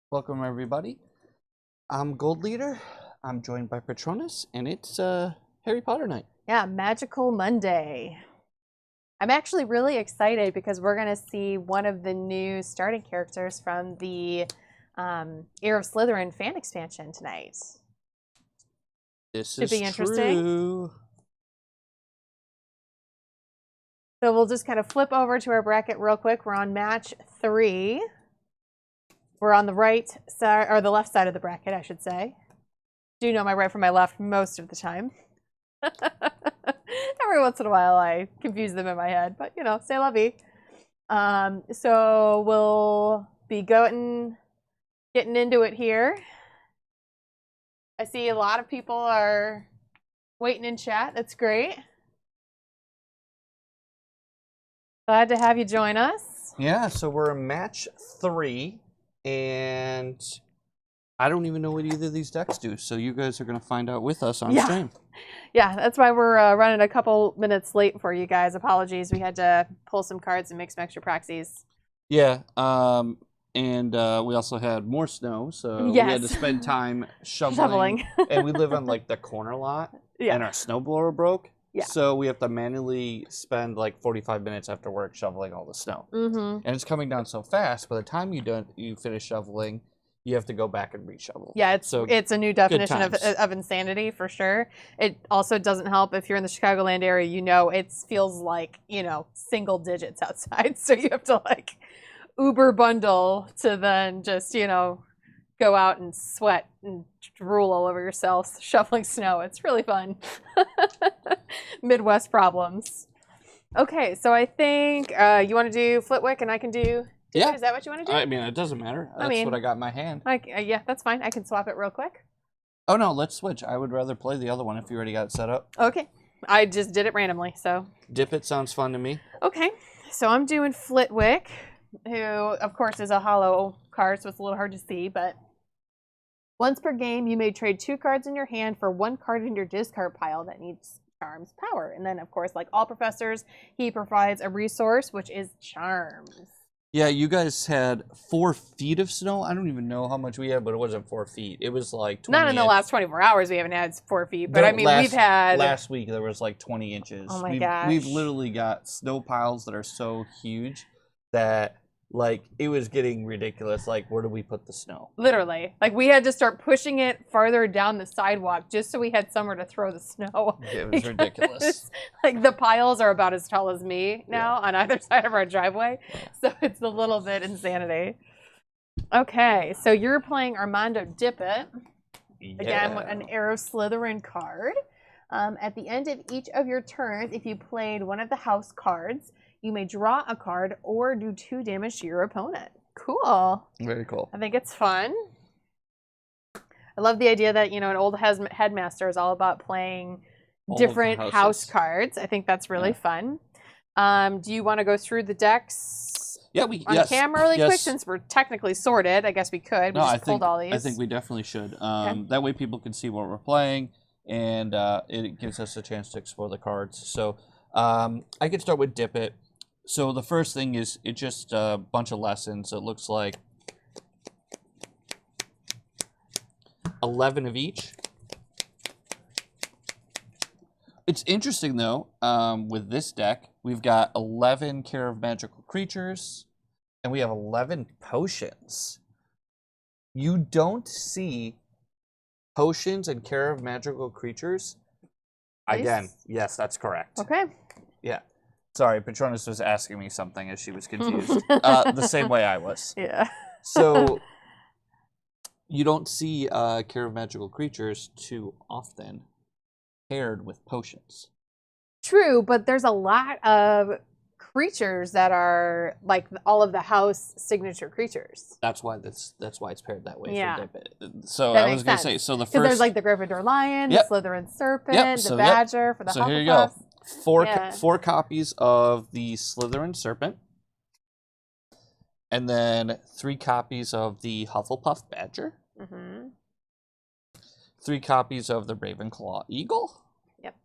Welcome, everybody. I'm Gold Leader. I'm joined by Patronus, and it's Harry Potter night. Yeah, Magical Monday. I'm actually really excited because we're going to see one of the new starting characters from the Heir of Slytherin fan expansion tonight. This Should is be interesting. true. So we'll just kind of flip over to our bracket real quick. We're on match 3. We're on the right side, or the left side of the bracket, I should say. Do know my right from my left most of the time. Every once in a while I confuse them in my head, but you know, c'est la vie. So we'll be getting into it here. I see a lot of people are waiting in chat. That's great. Glad to have you join us. Yeah, so we're in match 3, and I don't even know what either of these decks do, so you guys are going to find out with us on stream. Yeah, that's why we're running a couple minutes late for you guys. Apologies. We had to pull some cards and make some extra proxies. Yeah, and we also had more snow, so we had to spend time shoveling. And we live on like the corner lot, and our snowblower broke. Yeah. So we have to manually spend like 45 minutes after work shoveling all the snow. And it's coming down so fast, by the time you finish shoveling, you have to go back and reshovel. Yeah, it's a new definition of insanity for sure. It also doesn't help if you're in the Chicagoland area, you know, it feels like, you know, single digits outside. So you have to like Uber bundle to then just, you know, go out and sweat and drool all over yourself shoveling snow. It's really fun. Midwest problems. Okay, so I think you want to do Flitwick and I can do... Yeah. Is that what you want to do? I mean, it doesn't matter. That's what I got in my hand. Yeah, that's fine. I can swap it real quick. Oh, no, let's switch. I would rather play the other one if you already got it set up. Okay. I just did it randomly, so... Dippett sounds fun to me. Okay, so I'm doing Flitwick, who, of course, is a hollow card, so it's a little hard to see, but... Once per game, you may trade 2 cards in your hand for 1 card in your discard pile that needs Charms power. And then, of course, like all professors, he provides a resource, which is Charms. Yeah, you guys had 4 feet of snow. I don't even know how much we had, but it wasn't 4 feet. It was like 20 Not in the last 24 hours we haven't had 4 feet, but I mean, we've had... Last week, there was like 20 inches. Oh my gosh. We've literally got snow piles that are so huge that... Like, it was getting ridiculous. Like, where do we put the snow? Literally. Like, we had to start pushing it farther down the sidewalk just so we had somewhere to throw the snow. It was ridiculous. Like, the piles are about as tall as me now on either side of our driveway. So it's a little bit insanity. Okay, so you're playing Armando Dippett. Again, an Heir of Slytherin card. At the end of each of your turns, if you played one of the house cards, you may draw a card or do 2 damage to your opponent. Cool. Very cool. I think it's fun. I love the idea that, you know, an old headmaster is all about playing different house cards. I think that's really fun. Do you want to go through the decks on camera really quick since we're technically sorted? I guess we could. We just pulled all these. I think we definitely should. That way people can see what we're playing, and it gives us a chance to explore the cards. So I could start with Dippett. So the first thing is it's just a bunch of lessons. It looks like 11 of each. It's interesting though, with this deck, we've got 11 Care of Magical Creatures, and we have 11 potions. You don't see potions and Care of Magical Creatures. Again, yes, that's correct. Okay. Yeah. Sorry, Patronus was asking me something as she was confused. The same way I was. Yeah. So, you don't see Care of Magical Creatures too often paired with potions. True, but there's a lot of creatures that are like all of the house signature creatures. That's why it's paired that way for Dippett. So I was going to say, so the first... there's like the Gryffindor Lion, the Slytherin Serpent, the Badger for the Hufflepuff. So here you go. 4 copies of the Slytherin Serpent, and then 3 copies of the Hufflepuff Badger, 3 copies of the Ravenclaw Eagle. Yep.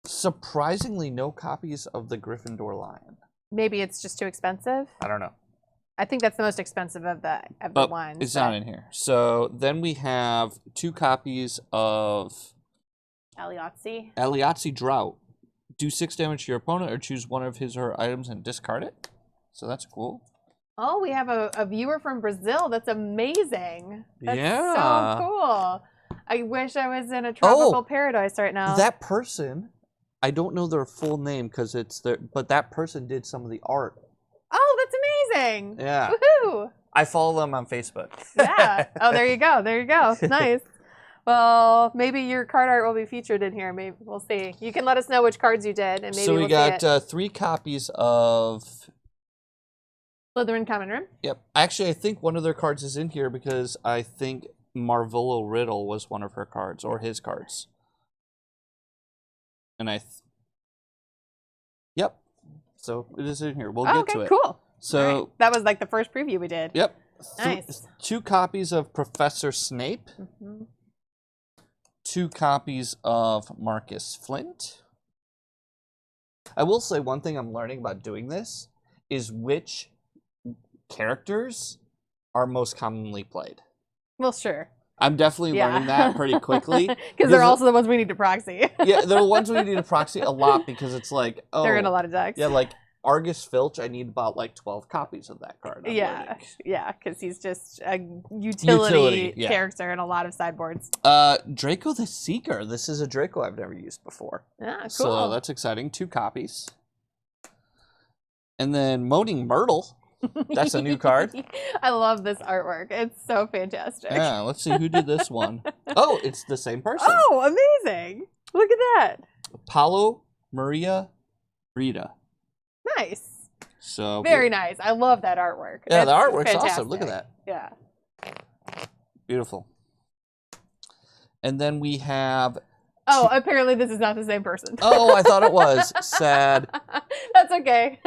Surprisingly, no copies of the Gryffindor Lion. Maybe it's just too expensive. I don't know. I think that's the most expensive of the ones. It's not in here. So then we have 2 copies of Alihotsy Draught. Do 6 damage to your opponent or choose one of his or her items and discard it. So that's cool. Oh, we have a viewer from Brazil. That's amazing. That's yeah. so cool. I wish I was in a tropical paradise right now. That person, I don't know their full name because but that person did some of the art. Oh, that's amazing. Yeah. Woohoo. I follow them on Facebook. Yeah. Oh, there you go. There you go. Nice. Well, maybe your card art will be featured in here. Maybe we'll see. You can let us know which cards you did, and maybe so we we'll got see it. 3 copies of Slytherin Common Room. Yep. Actually, I think one of their cards is in here because I think Marvolo Riddle was one of her cards or his cards. And yep. So it is in here. We'll get to it. Cool. So right. That was like the first preview we did. Yep. Nice. 2 copies of Professor Snape. 2 copies of Marcus Flint. I will say one thing I'm learning about doing this is which characters are most commonly played. Well, sure. I'm definitely learning that pretty quickly. Because they're also the ones we need to proxy. Yeah, they're the ones we need to proxy a lot because it's like, oh. They're in a lot of decks. Yeah, like Argus Filch, I need about like 12 copies of that card. Yeah, because he's just a utility character in a lot of sideboards. Draco the Seeker. This is a Draco I've never used before. Yeah, cool. So that's exciting. 2 copies. And then Moaning Myrtle. That's a new card. I love this artwork. It's so fantastic. Yeah, let's see who did this one. Oh, it's the same person. Oh, amazing. Look at that. Paulo Maria Rita. Nice. So very nice. I love that artwork. Yeah, the artwork's awesome. Look at that. Yeah. Beautiful. And then we have... Oh, apparently this is not the same person. Oh, I thought it was. Sad. That's okay.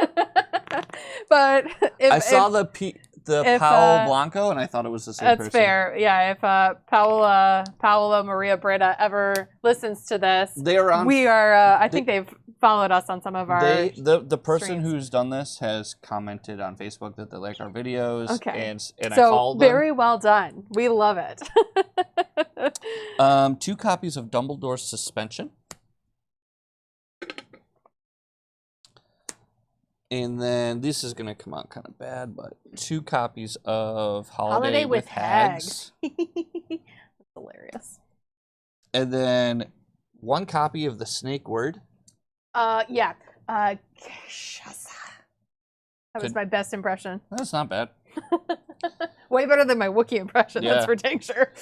But I saw the Paolo Blanco, and I thought it was the same person. That's fair. Yeah, if Paolo Maria Breda ever listens to this, they are on. We are. I think they've followed us on some of our. The person who's done this has commented on Facebook that they like our videos. Okay. And so I followed them. Very well done. We love it. 2 copies of Dumbledore's Suspension. And then this is going to come out kind of bad, but 2 copies of Holiday with Hags. That's hilarious. And then 1 copy of the Snake Word. Yeah. Kheshakhassa. That was my best impression. That's not bad. Way better than my Wookiee impression, that's for dang sure.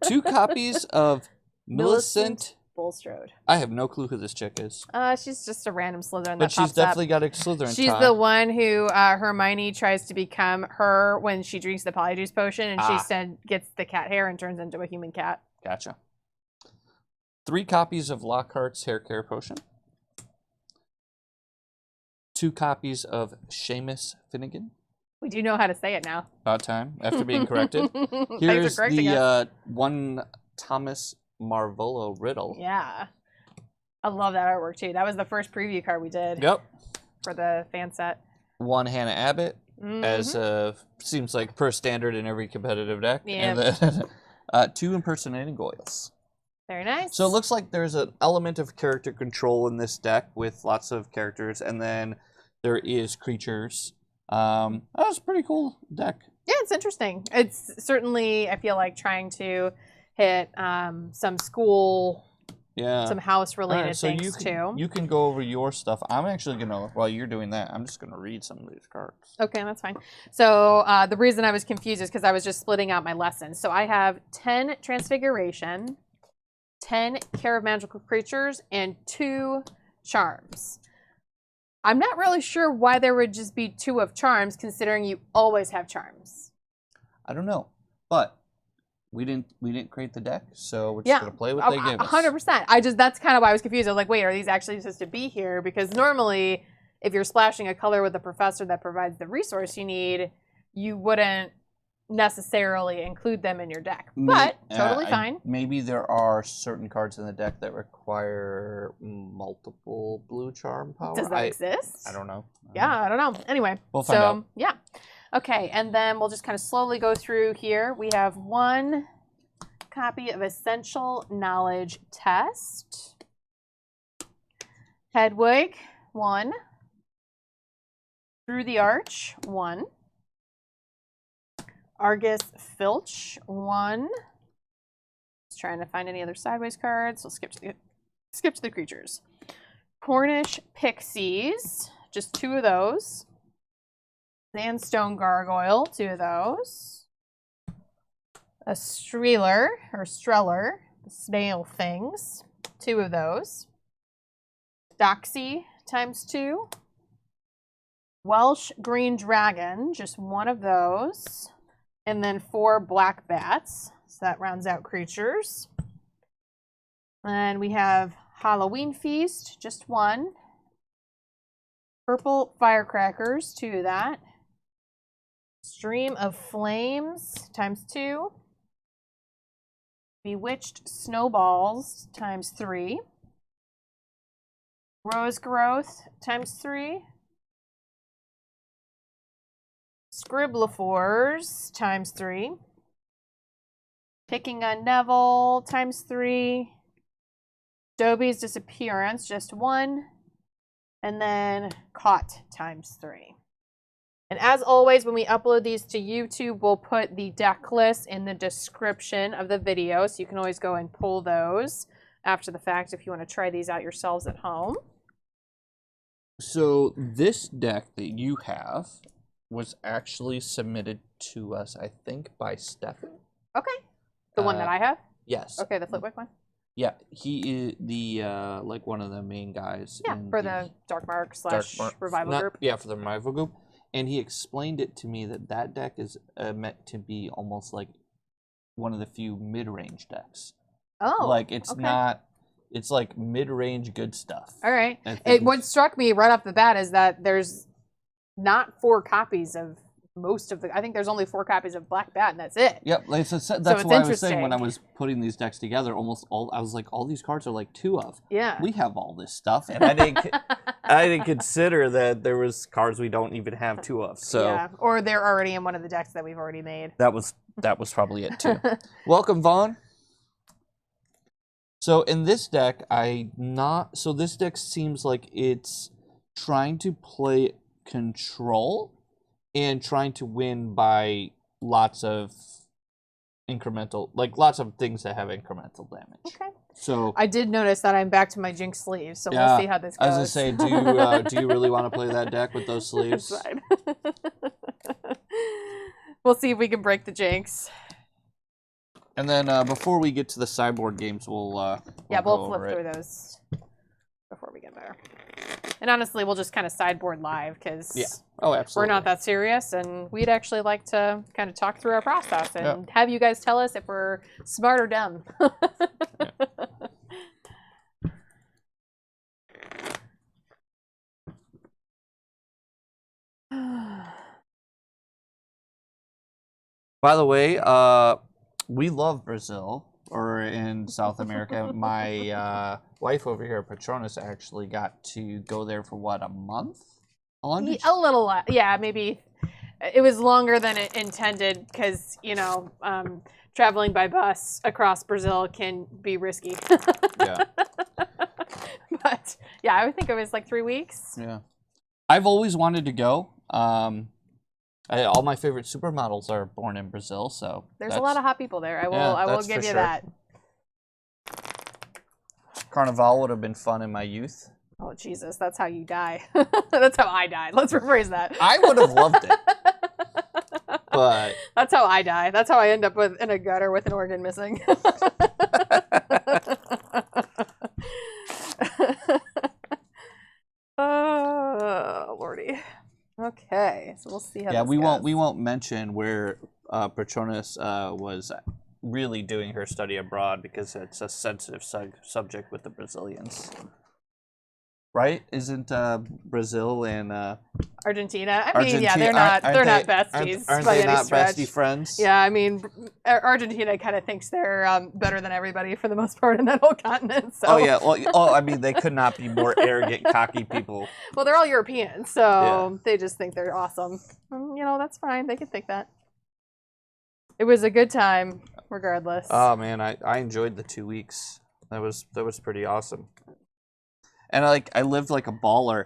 2 copies of Millicent Bulstrode. I have no clue who this chick is. She's just a random Slytherin but she's definitely got a Slytherin She's tie. the one who Hermione tries to become her when she drinks the Polyjuice potion, and she gets the cat hair and turns into a human cat. Gotcha. 3 copies of Lockhart's hair care potion. 2 copies of Seamus Finnigan. We do know how to say it now. About time, after being corrected. Here's the one Thomas Marvolo Riddle. Yeah. I love that artwork, too. That was the first preview card we did. Yep. For the fan set. 1 Hannah Abbott, as seems like per standard in every competitive deck. Yeah. And then 2 Impersonating Goyles. Very nice. So it looks like there's an element of character control in this deck with lots of characters, and then there is creatures. That was a pretty cool deck. Yeah, it's interesting. It's certainly, I feel like, trying to hit some school, some house-related things, too. You can go over your stuff. I'm actually going to, while you're doing that, I'm just going to read some of these cards. Okay, that's fine. So the reason I was confused is because I was just splitting out my lessons. So I have 10 Transfiguration, 10 Care of Magical Creatures, and 2 Charms. I'm not really sure why there would just be 2 of Charms, considering you always have Charms. I don't know, but we didn't create the deck, so we're just gonna play what they gave us. 100%. That's kind of why I was confused. I was like, wait, are these actually supposed to be here? Because normally, if you're splashing a color with a professor that provides the resource you need, you wouldn't necessarily include them in your deck. But totally fine. Maybe there are certain cards in the deck that require multiple blue charm power. Does that exist? I don't know. I don't know. Anyway, we'll find out. Yeah. Okay, and then we'll just kind of slowly go through here. We have 1 copy of Essential Knowledge Test. Hedwig, 1. Through the Arch, 1. Argus Filch, 1. Just trying to find any other sideways cards. We'll skip to the creatures. Cornish Pixies, just 2 of those. Sandstone Gargoyle, 2 of those. A Streeler, Snail Things, 2 of those. Doxy times 2. Welsh Green Dragon, just 1 of those. And then 4 Black Bats, so that rounds out creatures. And we have Halloween Feast, just 1. Purple Firecrackers, 2 of that. Stream of Flames, times 2. Bewitched Snowballs, times 3. Rose Growth, times 3. Scribblifores, times 3. Picking on Neville, times 3. Dobby's Disappearance, just 1. And then Caught, times 3. And as always, when we upload these to YouTube, we'll put the deck list in the description of the video, so you can always go and pull those after the fact if you want to try these out yourselves at home. So this deck that you have was actually submitted to us, I think, by Stefan. Okay. The one that I have? Yes. Okay, the Flitwick one? Yeah, he is the like one of the main guys. Yeah, for the Dark Mark / Revival group. Yeah, for the Revival group. And he explained it to me that that deck is meant to be almost like one of the few mid-range decks. Oh, like it's not, it's like mid-range good stuff. All right. What struck me right off the bat is that there's not 4 copies of most of the. I think there's only 4 copies of Black Bat, and that's it. Yep, like, so that's what I was saying when I was putting these decks together. Almost all, I was like, all these cards are like 2 of. Yeah. We have all this stuff, and I didn't consider that there was cards we don't even have 2 of. So yeah, or they're already in one of the decks that we've already made. That was probably it too. Welcome, Vaughn. So in this deck, so this deck seems like it's trying to play control and trying to win by lots of incremental, like lots of things that have incremental damage. Okay. So I did notice that I'm back to my Jinx sleeves, so we'll see how this goes. I was gonna say, do you really want to play that deck with those sleeves? That's fine. We'll see if we can break the Jinx. And then before we get to the sideboard games, we'll flip through those before we get there. And honestly, we'll just kind of sideboard live because we're not that serious, and we'd actually like to kind of talk through our process and have you guys tell us if we're smart or dumb. By the way, we love Brazil, or in South America. My wife over here, Patronus, actually got to go there for what, a month? How long did a little, maybe. It was longer than it intended because, traveling by bus across Brazil can be risky. Yeah. But yeah, I would think it was like 3 weeks. Yeah. I've always wanted to go. All my favorite supermodels are born in Brazil, so there's a lot of hot people there. I will give you that. Carnival would have been fun in my youth. Oh Jesus, that's how you die. That's how I died. Let's rephrase that. I would have loved it, but that's how I die. That's how I end up in a gutter with an organ missing. Oh Lordy. Okay, so we'll see how. Yeah, this we goes. won't mention where Patronus was really doing her study abroad because it's a sensitive subject with the Brazilians. right? Isn't Brazil and Argentina? I mean, yeah, they're not besties. Aren't by they any not stretch. bestie friends? Yeah, I mean, Argentina kind of thinks they're better than everybody for the most part in that whole continent. So. Oh yeah, well, I mean, they could not be more arrogant, cocky people. Well, they're all Europeans, so they just think they're awesome. You know, that's fine. They can think that. It was a good time, regardless. Oh man, I enjoyed the 2 weeks. That was pretty awesome. And I lived like a baller.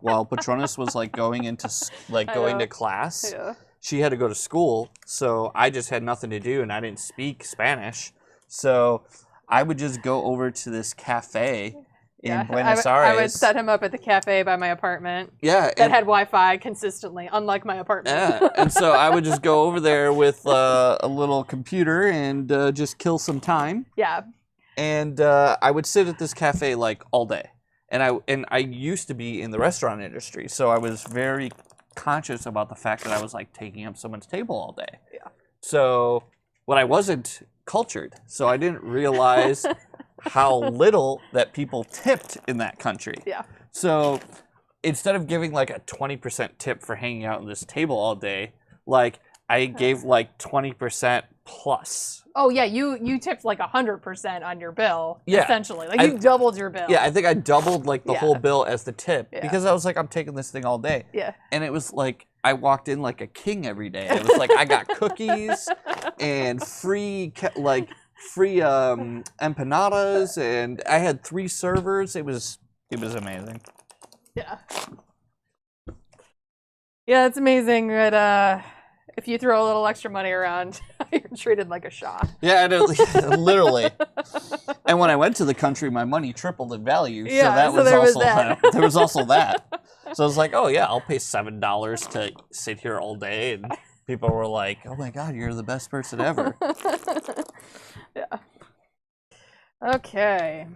While Patronus was going to class, she had to go to school, so I just had nothing to do, and I didn't speak Spanish, so I would just go over to this cafe in Buenos Aires. I would set him up at the cafe by my apartment. Yeah, that had Wi-Fi consistently, unlike my apartment. Yeah, and so I would just go over there with a little computer and just kill some time. Yeah. And I would sit at this cafe all day. And I used to be in the restaurant industry, so I was very conscious about the fact that I was taking up someone's table all day. Yeah. So, I wasn't cultured, so I didn't realize how little that people tipped in that country. Yeah. So, instead of giving a 20% tip for hanging out at this table all day, I gave 20% plus. Oh yeah, you tipped 100% on your bill, essentially. You doubled your bill. Yeah, I think I doubled the whole bill as the tip because I was I'm taking this thing all day. Yeah. And it was I walked in like a king every day. It was I got cookies and free empanadas, and I had 3 servers. It was amazing. Yeah. Yeah, it's amazing that if you throw a little extra money around, you're treated like a shah. Yeah, literally. And when I went to the country, my money tripled in value. Yeah, so there was also that. So I was oh yeah, I'll pay $7 to sit here all day, and people were like, "Oh my God, you're the best person ever." Yeah. Okay.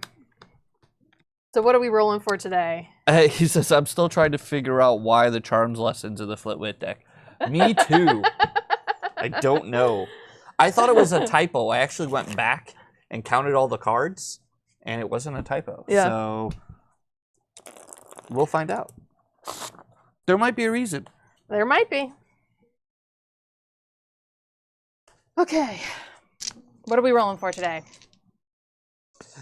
So what are we rolling for today? He says, "I'm still trying to figure out why the charms lessons in the Flitwick deck." Me too. I don't know. I thought it was a typo. I actually went back and counted all the cards, and it wasn't a typo. Yeah. So we'll find out. There might be a reason. There might be. Okay. What are we rolling for today?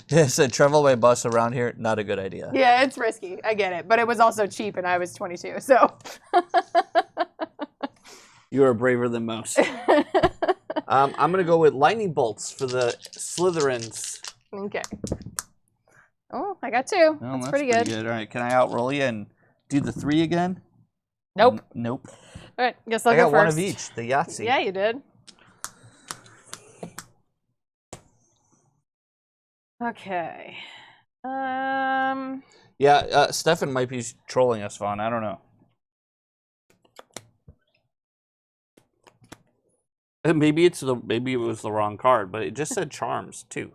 It said travel by bus around here, not a good idea. Yeah, it's risky. I get it. But it was also cheap, and I was 22, so... You are braver than most. I'm going to go with lightning bolts for the Slytherins. Okay. Oh, I got 2. Oh, that's pretty good. All right, can I outroll you and do the 3 again? Nope. Nope. All right, guess I'll go first. I got one of each. The Yahtzee. Yeah, you did. Okay. Yeah, Stefan might be trolling us, Vaughn. I don't know. Maybe it was the wrong card, but it just said charms too.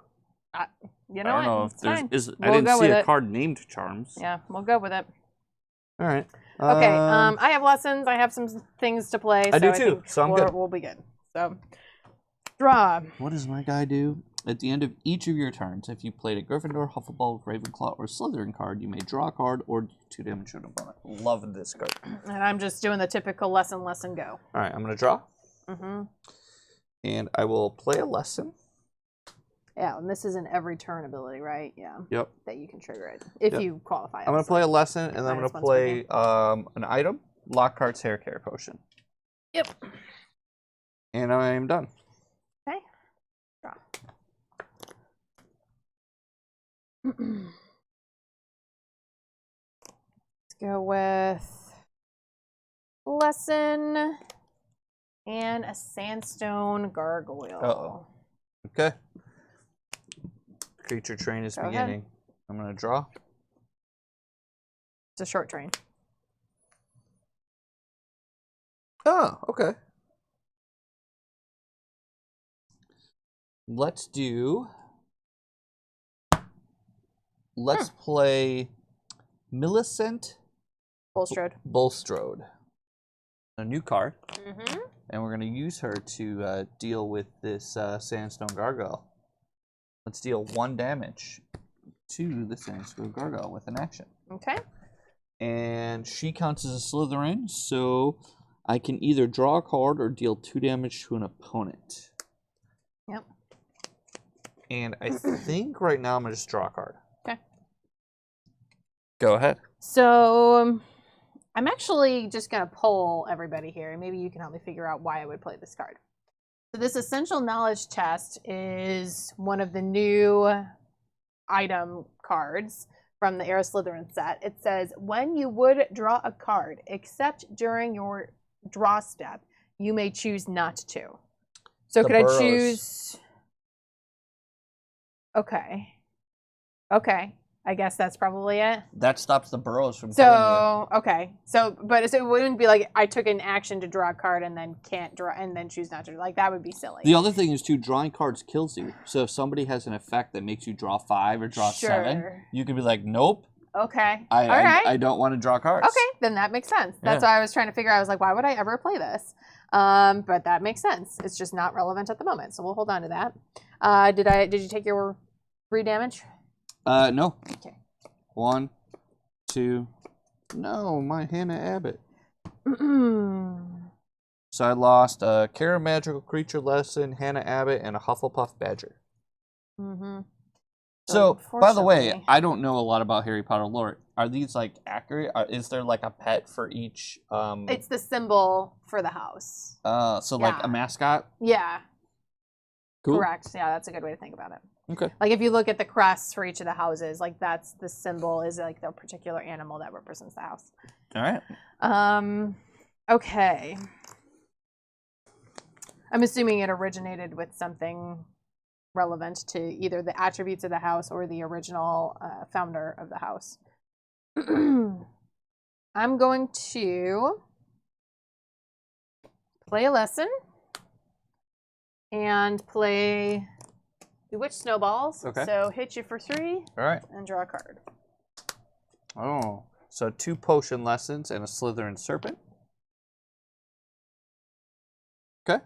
You know, I don't know if there's. I didn't see a card named charms. Yeah, we'll go with it. All right. Okay. I have lessons. I have some things to play. I do too. So I'm good. We'll be good. So, draw. What does my guy do? At the end of each of your turns, if you played a Gryffindor, Hufflepuff, Ravenclaw, or Slytherin card, you may draw a card or do 2 damage to an opponent. Love this card. And I'm just doing the typical lesson, go. All right, I'm going to draw. Mm-hmm. And I will play a lesson. Yeah, and this is an every turn ability, right? Yeah. Yep. That you can trigger it if you qualify. I'm going to play a lesson, and then I'm going to play an item, Lockhart's Hair Care Potion. Yep. And I am done. Okay. Draw. Let's go with lesson and a Sandstone Gargoyle. Uh-oh. Okay. Creature train is beginning. Ahead. I'm going to draw. It's a short train. Oh, okay. Let's play Millicent Bulstrode. A new card. Mm-hmm. And we're going to use her to deal with this Sandstone Gargoyle. Let's deal 1 damage to the Sandstone Gargoyle with an action. Okay. And she counts as a Slytherin, so I can either draw a card or deal 2 damage to an opponent. Yep. And I think right now I'm going to just draw a card. Okay. Go ahead. So I'm actually just going to poll everybody here, and maybe you can help me figure out why I would play this card. So this Essential Knowledge Test is one of the new item cards from the Era Slytherin set. It says, when you would draw a card, except during your draw step, you may choose not to. So could I choose... Okay. Okay. I guess that's probably it. That stops the burrows from killing you. Okay. So it wouldn't be like I took an action to draw a card and then can't draw and then choose not to. Like, that would be silly. The other thing is, too, drawing cards kills you. So if somebody has an effect that makes you draw 5 or draw 7, you could be like, nope. Okay. I don't want to draw cards. Okay, then that makes sense. That's why I was trying to figure out. I was like, why would I ever play this? But that makes sense. It's just not relevant at the moment. So we'll hold on to that. Did you take your 3 damage? No. Okay. 1, 2. No, my Hannah Abbott. So I lost a Cara Magical Creature Lesson, Hannah Abbott, and a Hufflepuff Badger. Mm-hmm. So, by the way, I don't know a lot about Harry Potter lore. Are these, like, accurate? Is there, like, a pet for each... It's the symbol for the house. Like, a mascot? Yeah. Cool. Correct. Yeah, that's a good way to think about it. Okay. Like, if you look at the crests for each of the houses, like, that's the symbol is, like, the particular animal that represents the house. All right. Okay. I'm assuming it originated with something relevant to either the attributes of the house or the original founder of the house. I'm going to play a lesson and play Bewitched Snowballs. Okay. So hit you for 3. All right. And draw a card. Oh, so 2 potion lessons and a Slytherin Serpent. Okay.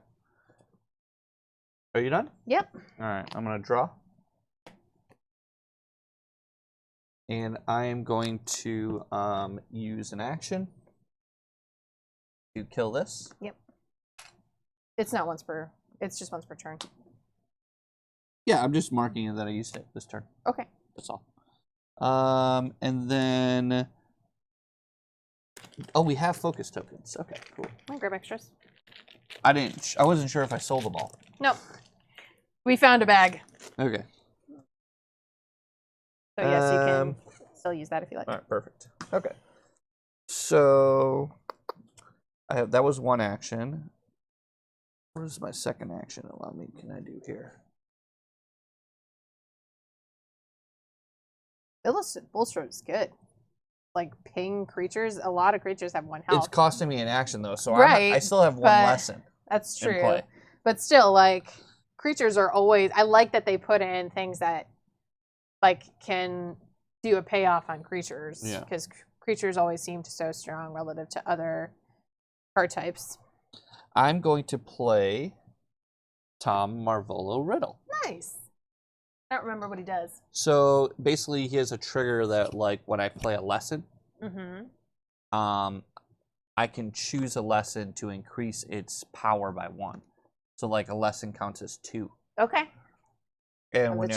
Are you done? Yep. All right, I'm going to draw. And I am going to use an action to kill this. Yep. It's not once per... It's just once per turn. Yeah, I'm just marking it that I used it this turn. Okay. That's all. And then... Oh, we have focus tokens. Okay, cool. I'll grab extras. I wasn't sure if I sold them all. No. We found a bag. Okay. So yes, you can still use that if you like. All right, perfect. Okay. So that was one action. What is my second action? Can I do here? Millicent Bulstrode is good. Like ping creatures, a lot of creatures have 1 health. It's costing me an action though, so right, I still have 1 lesson. That's true. But still, like, creatures are always... I like that they put in things that, like, can do a payoff on creatures. Yeah. Because creatures always seem so strong relative to other card types. I'm going to play Tom Marvolo Riddle. Nice. I don't remember what he does. So, basically, he has a trigger that, like, when I play a lesson, I can choose a lesson to increase its power by 1. So, like, a lesson counts as 2. Okay. And when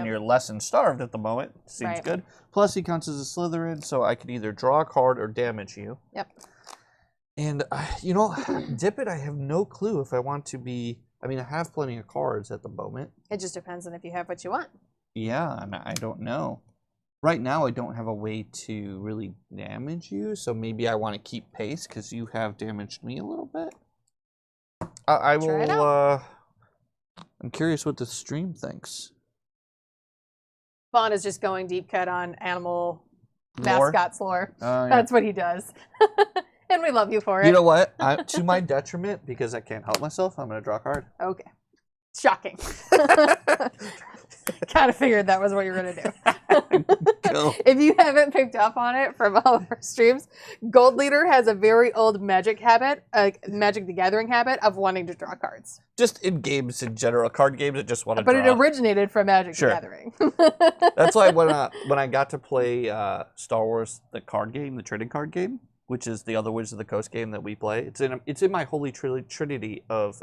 you're lesson starved at the moment, seems good. Plus, he counts as a Slytherin, so I can either draw a card or damage you. Yep. And, you know, Dippett, I have no clue if I want to be... I mean, I have plenty of cards at the moment. It just depends on if you have what you want. Yeah, and I don't know. Right now, I don't have a way to really damage you, so maybe I want to keep pace because you have damaged me a little bit. I will. I'm curious what the stream thinks. Vaughn is just going deep cut on animal mascots lore. Yeah. That's what he does. And we love you for it. You know what? To my detriment, because I can't help myself, I'm going to draw a card. Okay. Shocking. Kind of figured that was what you were going to do. go. If you haven't picked up on it from all of our streams, Gold Leader has a very old Magic habit, Magic the Gathering habit of wanting to draw cards. Just in games in general, card games, I just want to draw. But it originated from Magic the Gathering. That's why when I got to play Star Wars, the card game, the trading card game, which is the other Wizards of the Coast game that we play, it's in my holy trinity of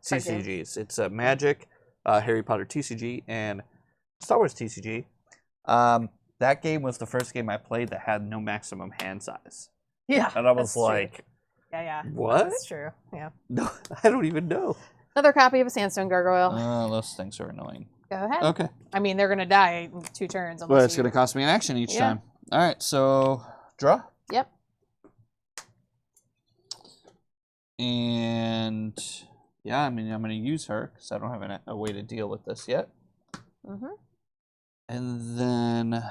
CCGs. It's Magic, Harry Potter TCG, and Star Wars TCG. That game was the first game I played that had no maximum hand size. Yeah, and I was like, what? That's true. Yeah. No, I don't even know. Another copy of a Sandstone Gargoyle. Those things are annoying. Go ahead. Okay. I mean, they're gonna die in 2 turns. Well, it's gonna cost me an action each time. All right, so draw. Yep. And yeah, I mean, I'm gonna use her because I don't have a way to deal with this yet. Mm-hmm. And then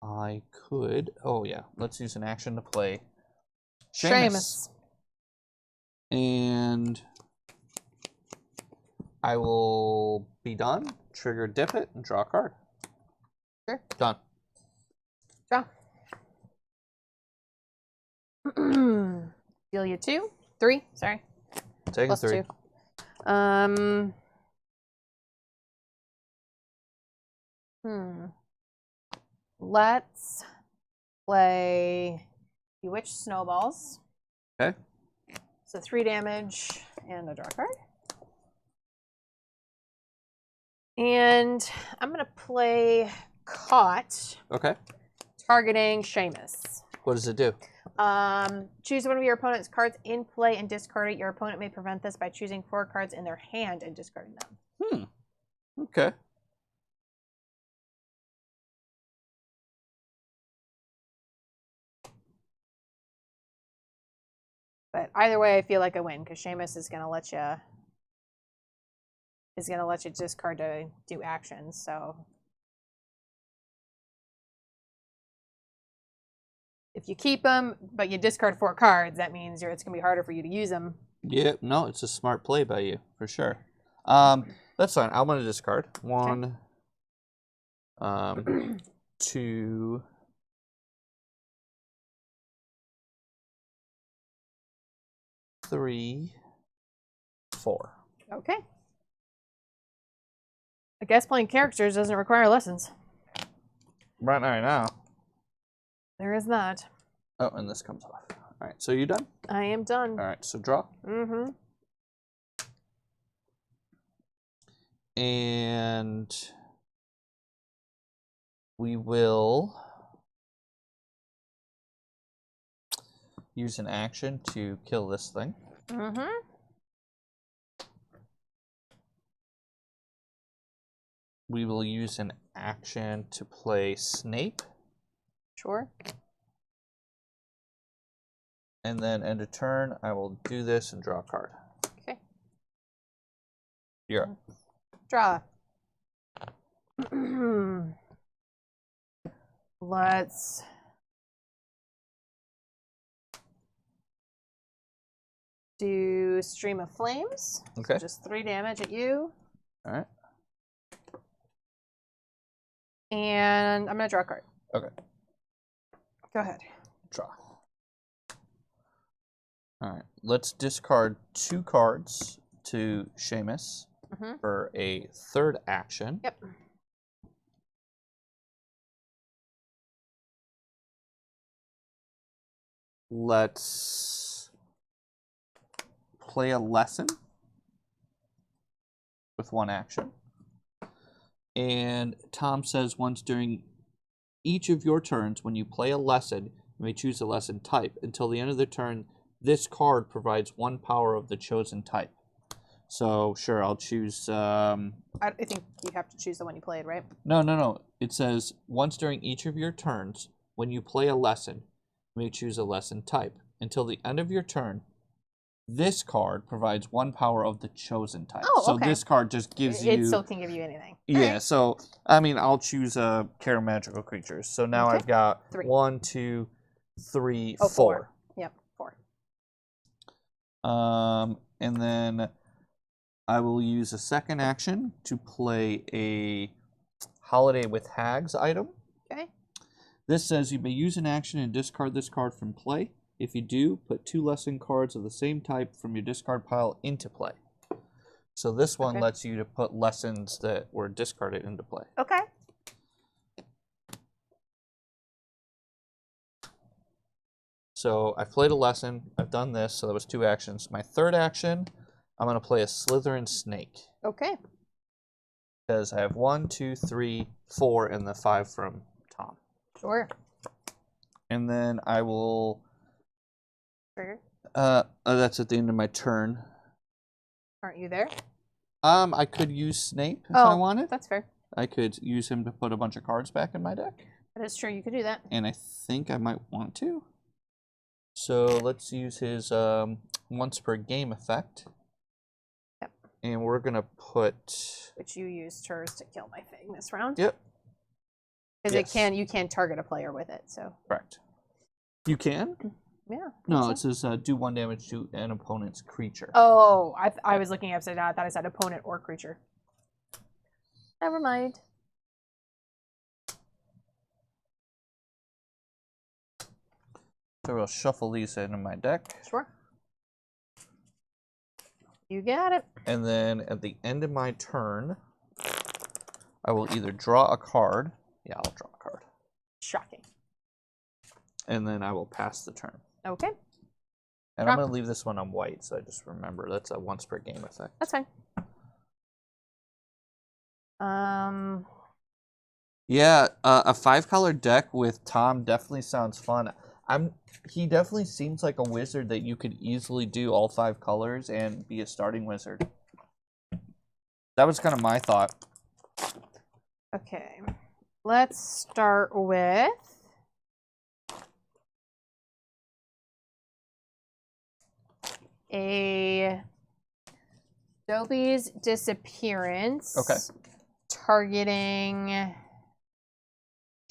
I could. Oh yeah, let's use an action to play Seamus. And I will be done. Trigger Dippett and draw a card. Sure. Done. Draw. Deal you 3. Sorry. Taking 3. 2. Let's play Bewitched Snowballs. Okay. So 3 damage and a draw card. And I'm going to play Caught. Okay. Targeting Seamus. What does it do? Choose one of your opponent's cards in play and discard it. Your opponent may prevent this by choosing 4 cards in their hand and discarding them. Okay. But either way, I feel like I win because Seamus is gonna let you discard to do actions. So if you keep them, but you discard 4 cards, that means it's gonna be harder for you to use them. Yeah, no, it's a smart play by you for sure. That's fine. I'm gonna discard 1, 2. 3, 4. Okay. I guess playing characters doesn't require lessons. Right now. There is that. Oh, and this comes off. All right, so you done? I am done. All right, so draw. Mm-hmm. And we will use an action to kill this thing. Mm-hmm. We will use an action to play Snape. Sure. And then end of turn, I will do this and draw a card. Okay. You're up. Draw. Let's do Stream of Flames. Okay. So just 3 damage at you. All right. And I'm going to draw a card. Okay. Go ahead. Draw. All right. Let's discard 2 cards to Seamus for a 3rd action. Yep. Let's play a lesson with 1 action. And Tom says once during each of your turns, when you play a lesson, you may choose a lesson type. Until the end of the turn, this card provides 1 power of the chosen type. So, sure, I'll choose... I think you have to choose the one you played, right? No. It says, once during each of your turns, when you play a lesson, you may choose a lesson type. Until the end of your turn, this card provides 1 power of the chosen type. Oh, okay. So this card just gives you... It still can give you anything. Yeah, so, I mean, I'll choose Care Magical Creatures. So now I've got 3. 1, 2, 3, Oh, 4. Yep, 4. And then I will use a second action to play a Holiday with Hags item. Okay. This says you may use an action and discard this card from play. If you do, put 2 lesson cards of the same type from your discard pile into play. So this one lets you to put lessons that were discarded into play. Okay. So I've played a lesson. I've done this. So that was 2 actions. My third action, I'm going to play a Slytherin Snake. Okay. Because I have 1, 2, 3, 4, and the 5 from Tom. Sure. And then I will... Trigger. That's at the end of my turn. Aren't you there? I could use Snape if I wanted. That's fair. I could use him to put a bunch of cards back in my deck. That is true. You could do that. And I think I might want to. So let's use his once per game effect. Yep. And we're going to put... Which you used hers to kill my thing this round. Yep. Because you can target a player with it, so. Correct. You can? Yeah. No, it says do 1 damage to an opponent's creature. Oh, I was looking upside down. I thought I said opponent or creature. Never mind. So we'll shuffle these into my deck. Sure. You got it. And then at the end of my turn, I will either draw a card. Yeah, I'll draw a card. Shocking. And then I will pass the turn. Okay. And I'm going to leave this one on white, so I just remember that's a once per game effect. That's fine. Yeah, a 5-color deck with Tom definitely sounds fun. He definitely seems like a wizard that you could easily do all 5 colors and be a starting wizard. That was kind of my thought. Okay. Let's start with a Dobby's Disappearance. Okay. Targeting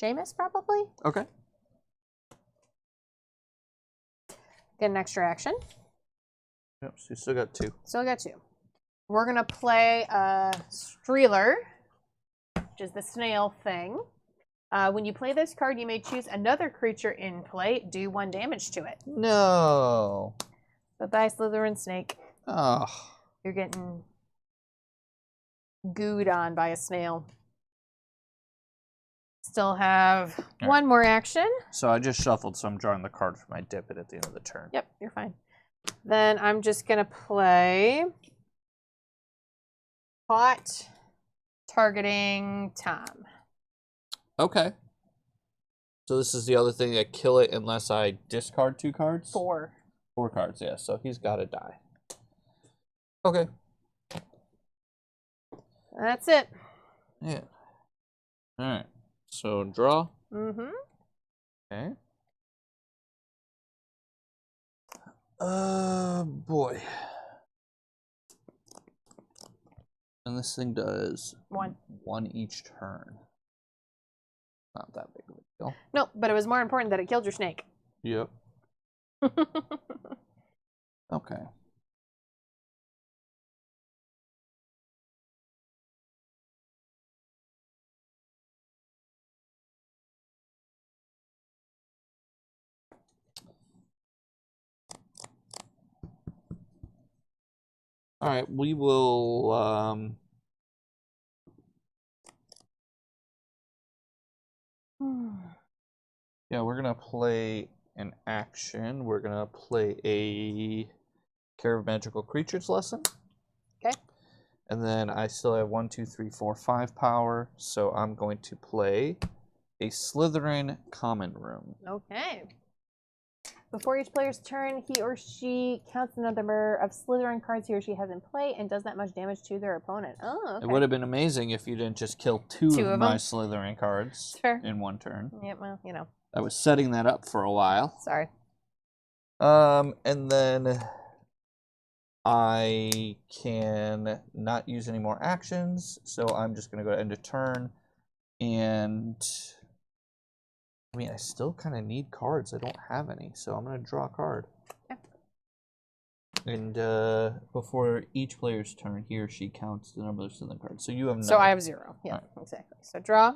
Seamus, probably? Okay. Get an extra action. Yep, so you still got 2. Still got 2. We're going to play a Streeler, which is the snail thing. When you play this card, you may choose another creature in play. Do 1 damage to it. No. Bye-bye, Slytherin Snake. Oh. You're getting gooed on by a snail. Still have 1 more action. So I just shuffled, so I'm drawing the card for my Dippett at the end of the turn. Yep, you're fine. Then I'm just going to play Pot targeting Tom. Okay. So this is the other thing, I kill it unless I discard 2 cards? 4. 4 cards, yeah. So he's got to die. Okay. That's it. Yeah. All right. So draw. Mm-hmm. Okay. Boy. And this thing does 1. 1 each turn. Not that big of a deal. No, but it was more important that it killed your snake. Yep. Okay. All right, we will yeah, we're gonna play an action. We're gonna play a Care of Magical Creatures lesson. Okay. And then I still have 1, 2, 3, 4, 5 power, so I'm going to play a Slytherin Common Room. Okay. Before each player's turn, he or she counts the number of Slytherin cards he or she has in play and does that much damage to their opponent. Oh, okay. It would have been amazing if you didn't just kill two of my Slytherin cards in 1 turn. Yeah, well, you know. I was setting that up for a while. Sorry. And then I can not use any more actions, so I'm just going to go to end of turn. And I mean, I still kind of need cards. I don't have any, so I'm going to draw a card. Okay. And before each player's turn, he or she counts the numbers in the card. So you have no. So I have 0. Yeah, right. Exactly. So draw.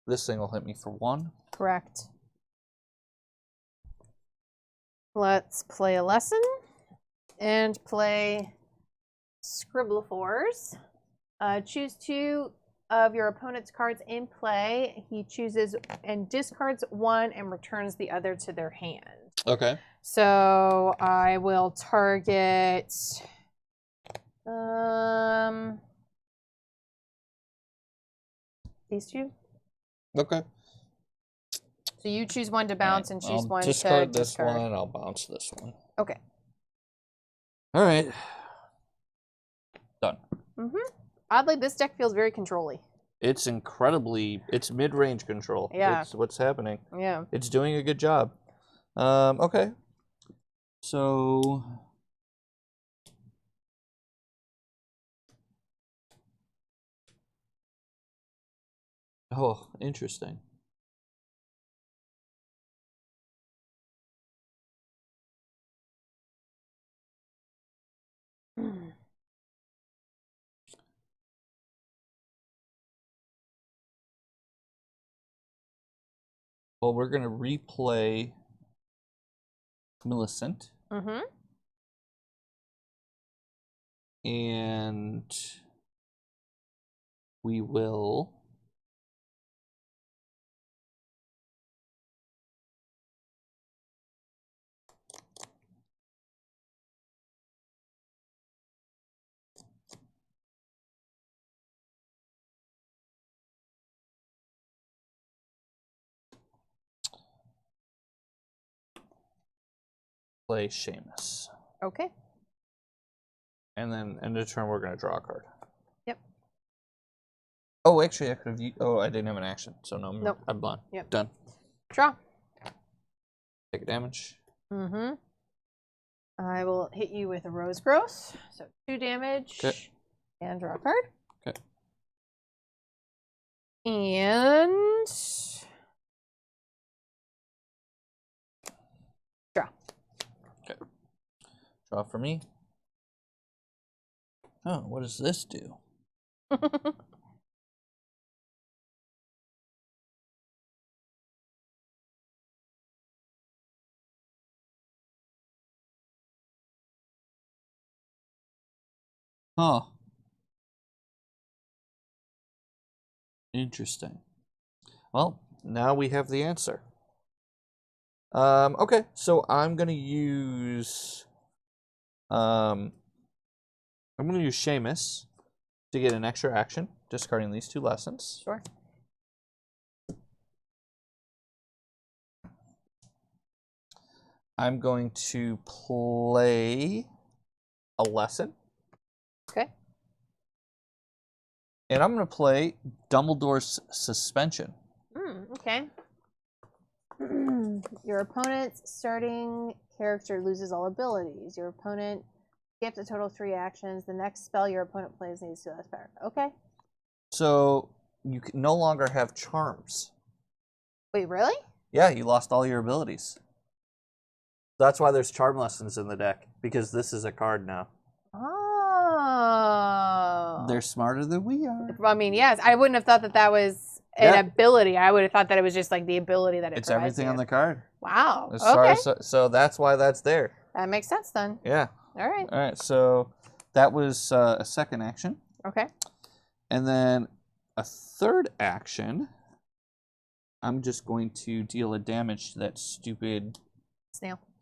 This thing will hit me for 1. Correct. Let's play a lesson and play Scribblifores. Choose 2 of your opponent's cards in play. He chooses and discards 1 and returns the other to their hand. Okay. So I will target these 2. Okay. So you choose 1 to bounce and choose 1 to discard. This one, I'll bounce this one. Okay. All right. Done. Oddly, this deck feels very control-y. It's incredibly, it's mid-range control. Yeah. It's what's happening. Yeah. It's doing a good job. Okay. So... Oh, interesting. Well, we're going to replay Millicent. And we will play Seamus. Okay. And then end of turn, we're going to draw a card. Yep. Oh, actually, I could have. Oh, I didn't have an action, so no. Nope. I'm blind. Yep. Done. Draw. Take a damage. I will hit you with a Rose Gross, so 2 damage. Okay. And draw a card. Okay. And draw. Okay. Draw for me. Oh, what does this do? Huh. Interesting. Well, now we have the answer. Okay, so I'm gonna use Seamus to get an extra action, discarding these 2 lessons. Sure. I'm going to play a lesson. Okay. And I'm going to play Dumbledore's Suspension. Okay. Your opponent's starting character loses all abilities. Your opponent gets a total of 3 actions. The next spell your opponent plays needs to less power. Okay. So you can no longer have charms. Wait, really? Yeah, you lost all your abilities. That's why there's charm lessons in the deck, because this is a card now. Oh. They're smarter than we are. I mean, yes. I wouldn't have thought that that was an ability. I would have thought that it was just like the ability that it It's provides everything you. on the card. Wow. Okay. So that's why that's there. That makes sense then. Yeah. All right. All right. So that was a second action. Okay. And then a third action, I'm just going to deal a damage to that stupid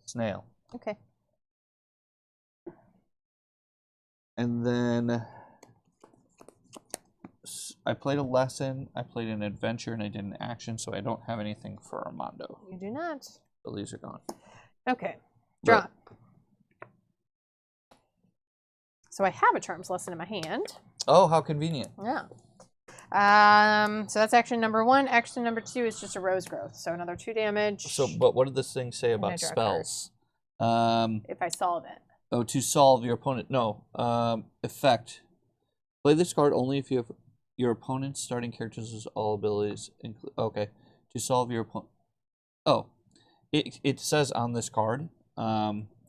snail. Okay. And then I played a lesson, I played an adventure, and I did an action, so I don't have anything for Armando. You do not. So these are gone. Okay. Draw. So I have a Charms lesson in my hand. Oh, how convenient. Yeah. So that's action number 1. Action number 2 is just a Rose Growth, so another 2 damage. So, but what did this thing say about spells? If I solve it. Oh, to solve your opponent. No. Effect. Play this card only if you have your opponent's starting characters with all abilities. Okay. To solve your opponent. Oh. It says on this card.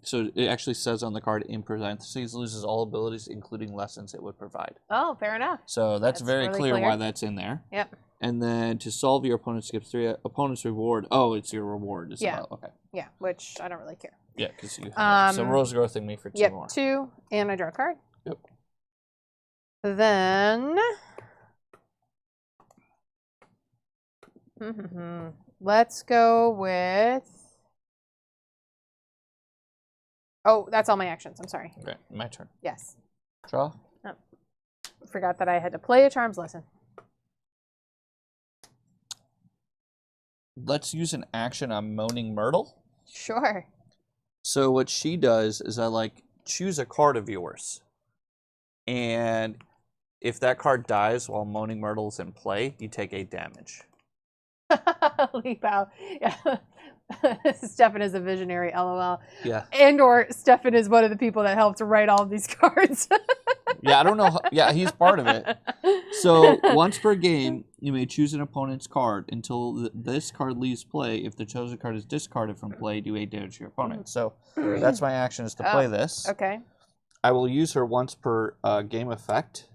So it actually says on the card in parentheses, loses all abilities, including lessons it would provide. Oh, fair enough. So that's very really clear why that's in there. Yep. And then to solve your opponent skips 3 opponent's reward. Oh, it's your reward. Okay. Yeah, which I don't really care. Yeah, because you have so Rose growthing me for 2 more. 2, and I draw a card. Yep. Then let's go with. Oh, that's all my actions. I'm sorry. Okay, my turn. Yes. Draw. Oh, forgot that I had to play a Charms Lesson. Let's use an action on Moaning Myrtle. Sure. So what she does is choose a card of yours. And if that card dies while Moaning Myrtle's in play, you take 8 damage. Leap out. Yeah. Stefan is a visionary, LOL. Yeah. And or Stefan is one of the people that helped write all of these cards. Yeah, I don't know. Yeah, he's part of it. So once per game, you may choose an opponent's card until this card leaves play. If the chosen card is discarded from play, do 8 damage to your opponent. So that's my action is to play this. Okay. I will use her once per game effect,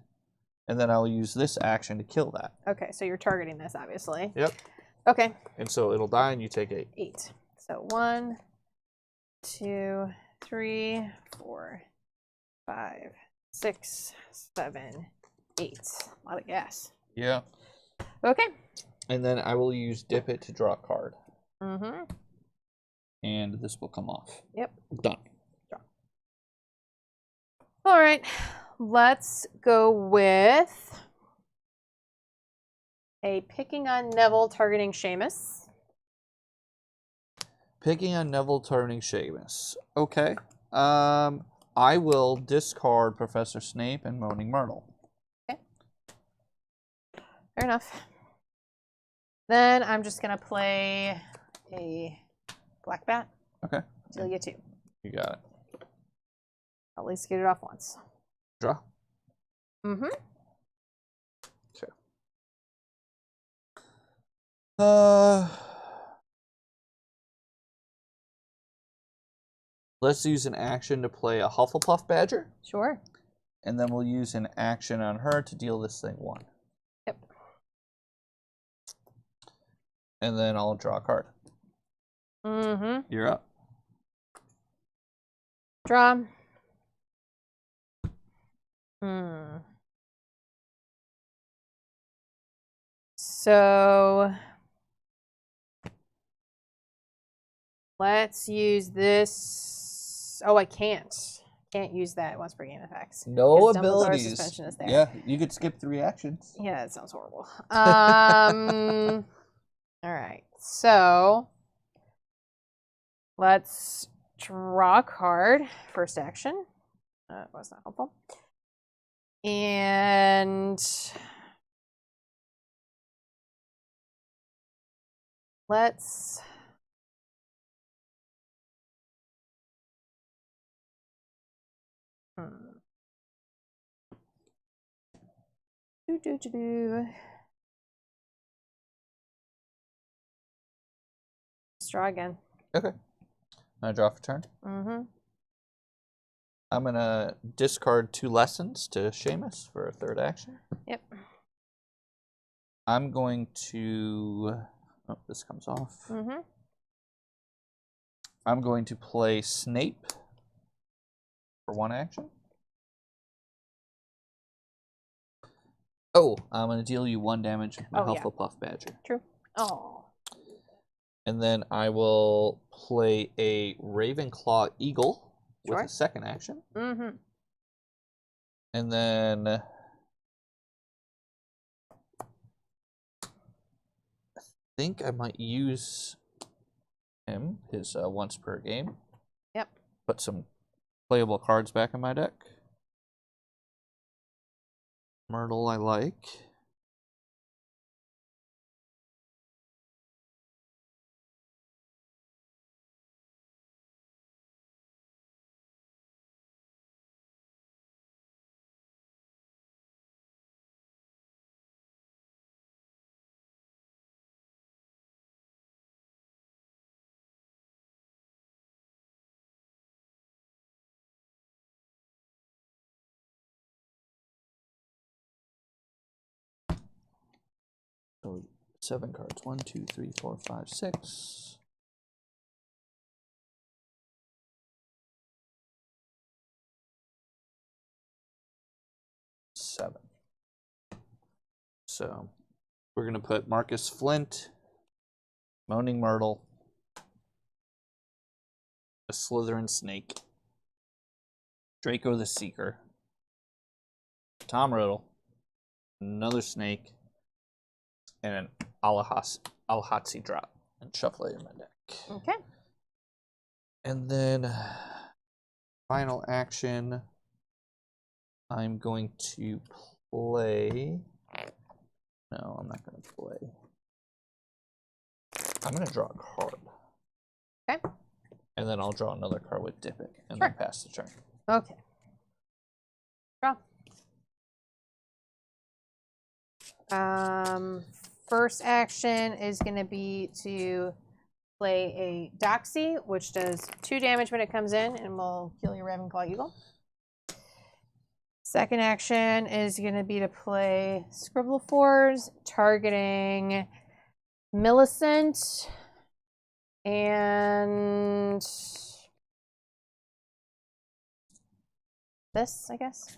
and then I will use this action to kill that. Okay, so you're targeting this, obviously. Yep. Okay. And so it'll die, and you take 8. 8. So 1, 2, 3, 4, 5, 6, 7, 8. A lot of gas. Yeah. Okay. And then I will use Dippett to draw a card. Mm-hmm. And this will come off. Yep. Done. Draw. All right. Let's go with a Picking on Neville targeting Seamus. Picking on Neville targeting Seamus. Okay. I will discard Professor Snape and Moaning Myrtle. Okay. Fair enough. Then I'm just going to play a Black Bat. Okay. Deal you 2. You got it. At least get it off once. Draw. Mm-hmm. Okay. Let's use an action to play a Hufflepuff Badger. Sure. And then we'll use an action on her to deal this thing 1. Yep. And then I'll draw a card. Mm-hmm. You're up. Draw. So let's use this. Oh, I can't. Can't use that once per game effects. No Dumbledore's abilities. suspension is there. Yeah, you could skip 3 actions. Yeah, that sounds horrible. All right. So let's draw a card. First action. That was not helpful. And let's Let's draw again. Okay. I draw for turn. Mm-hmm. I'm going to discard 2 lessons to Seamus for a 3rd action. Yep. I'm going to... Oh, this comes off. Mm-hmm. I'm going to play Snape for 1 action. Oh, I'm going to deal you 1 damage with my Hufflepuff Badger. True. Oh. And then I will play a Ravenclaw Eagle with a 2nd action. Mm-hmm. And then I think I might use him, his once per game. Yep. Put some playable cards back in my deck. Myrtle I like. So 7 cards. 1, 2, 3, 4, 5, 6. Seven. So we're going to put Marcus Flint, Moaning Myrtle, a Slytherin Snake, Draco the Seeker, Tom Riddle, another Snake, and an Alihotsy Draught, and shuffle it in my deck. Okay. And then final action, I'm going to play. No, I'm not going to play. I'm going to draw a card. Okay. And then I'll draw another card with Dippett, and then pass the turn. Okay. Draw. First action is going to be to play a Doxy, which does 2 damage when it comes in, and will kill your Ravenclaw Eagle. Second action is going to be to play Scribble 4s, targeting Millicent and this, I guess,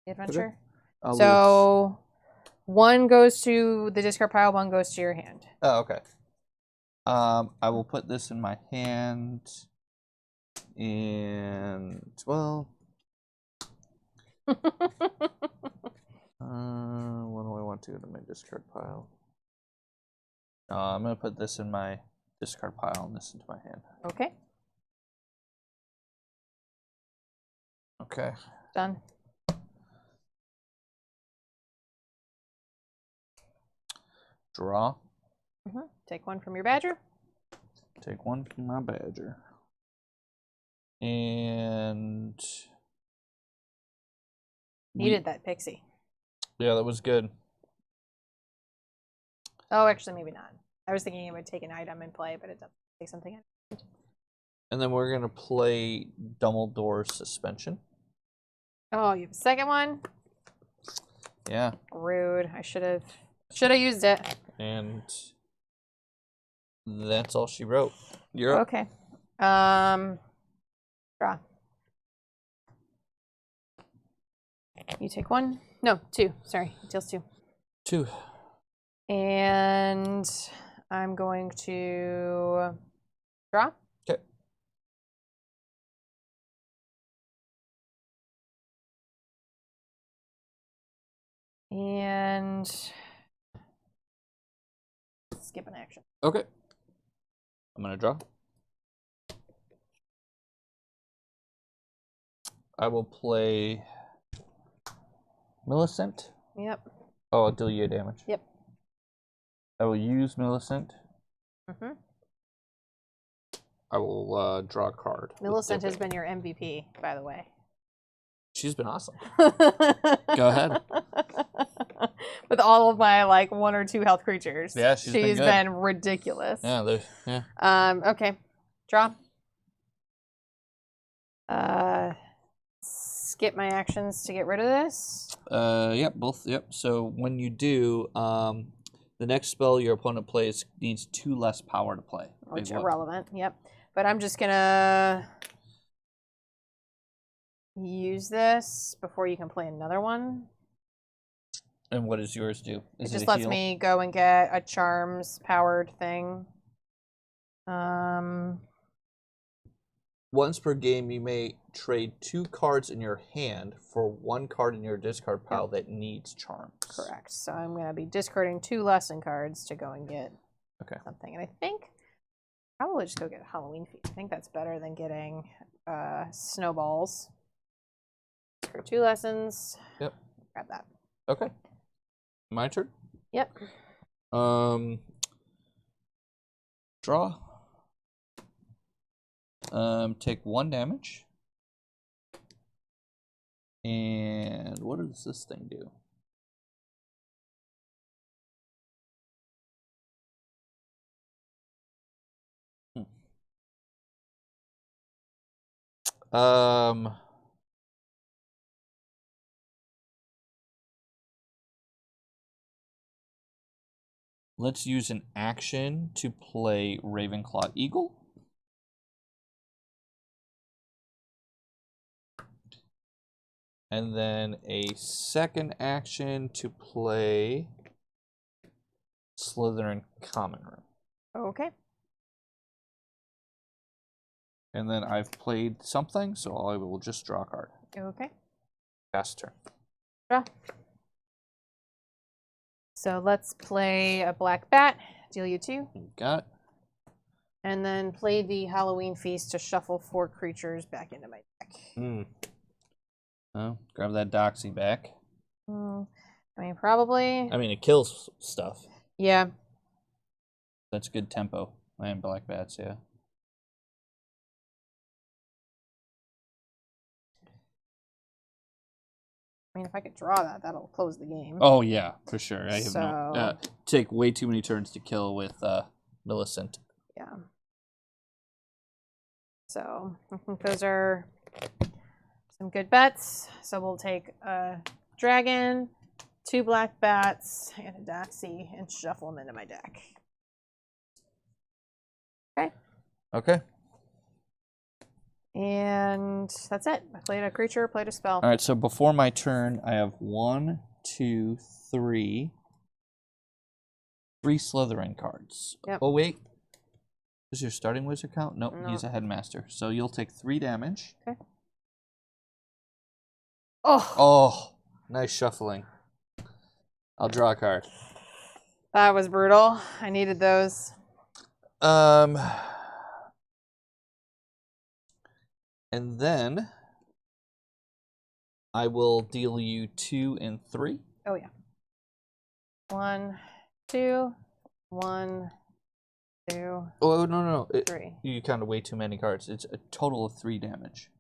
the adventure. Okay. So 1 goes to the discard pile, 1 goes to your hand. Oh, okay. I will put this in my hand, and well, what do I want to go to my discard pile? I'm gonna put this in my discard pile and this into my hand. Okay. Okay. Done. Draw. Take 1 from your Badger. Take 1 from my Badger. And Needed that Pixie. Yeah, that was good. Oh, actually, maybe not. I was thinking it would take an item and play, but it doesn't take something. And then we're gonna play Dumbledore Suspension. Oh, you have a second one? Yeah. Rude. I should have used it. And that's all she wrote. You're up. Okay. Draw. You take 1. No, 2. Sorry, it deals 2. 2. And I'm going to draw. Okay. And skip an action. Okay. I'm gonna draw. I will play Millicent. Yep. Oh, I'll deal you damage. Yep. I will use Millicent. Mm-hmm. I will draw a card. Millicent has been your MVP, by the way. She's been awesome. Go ahead. With all of my like 1 or 2 health creatures. Yeah, she's been ridiculous. Yeah, yeah. Okay. Draw. Skip my actions to get rid of this. Yep, both. Yep. So when you do, the next spell your opponent plays needs 2 less power to play. Which are irrelevant. Yep. But I'm just gonna use this before you can play another one. And what does yours do? It just lets me go and get a charms powered thing. Once per game, you may trade 2 cards in your hand for 1 card in your discard pile that needs charms. Correct. So I'm going to be discarding 2 lesson cards to go and get something. And I think probably just go get a Halloween feast. I think that's better than getting snowballs. For 2 lessons. Yep. Grab that. Okay. My turn? Yep. Draw. Take 1 damage. And what does this thing do? let's use an action to play Ravenclaw Eagle. And then a second action to play Slytherin Common Room. Okay. And then I've played something, so I will just draw a card. Okay. Pass turn. Draw. So let's play a black bat. Deal you 2. Got it. And then play the Halloween Feast to shuffle 4 creatures back into my deck. Oh, grab that Doxy back. I mean, probably. I mean, it kills stuff. Yeah. That's good tempo. And black bats, yeah. I mean, if I could draw that, that'll close the game. Oh, yeah, for sure. I have take way too many turns to kill with Millicent. Yeah. So, I think those are some good bets. So we'll take a dragon, 2 black bats, and a Doxy, and shuffle them into my deck. Okay. Okay. And that's it. I played a creature, played a spell. All right, so before my turn, I have 1, 2, 3 Slytherin cards. Yep. Oh, wait. Does your starting wizard count? Nope, No. he's a headmaster. So you'll take 3 damage. Okay. Oh. Oh, nice shuffling. I'll draw a card. That was brutal. I needed those. And then I will deal you 2 and 3. Oh, yeah. 1, 2, 1, 2. Oh, no. 3. You counted way too many cards. It's a total of 3 damage.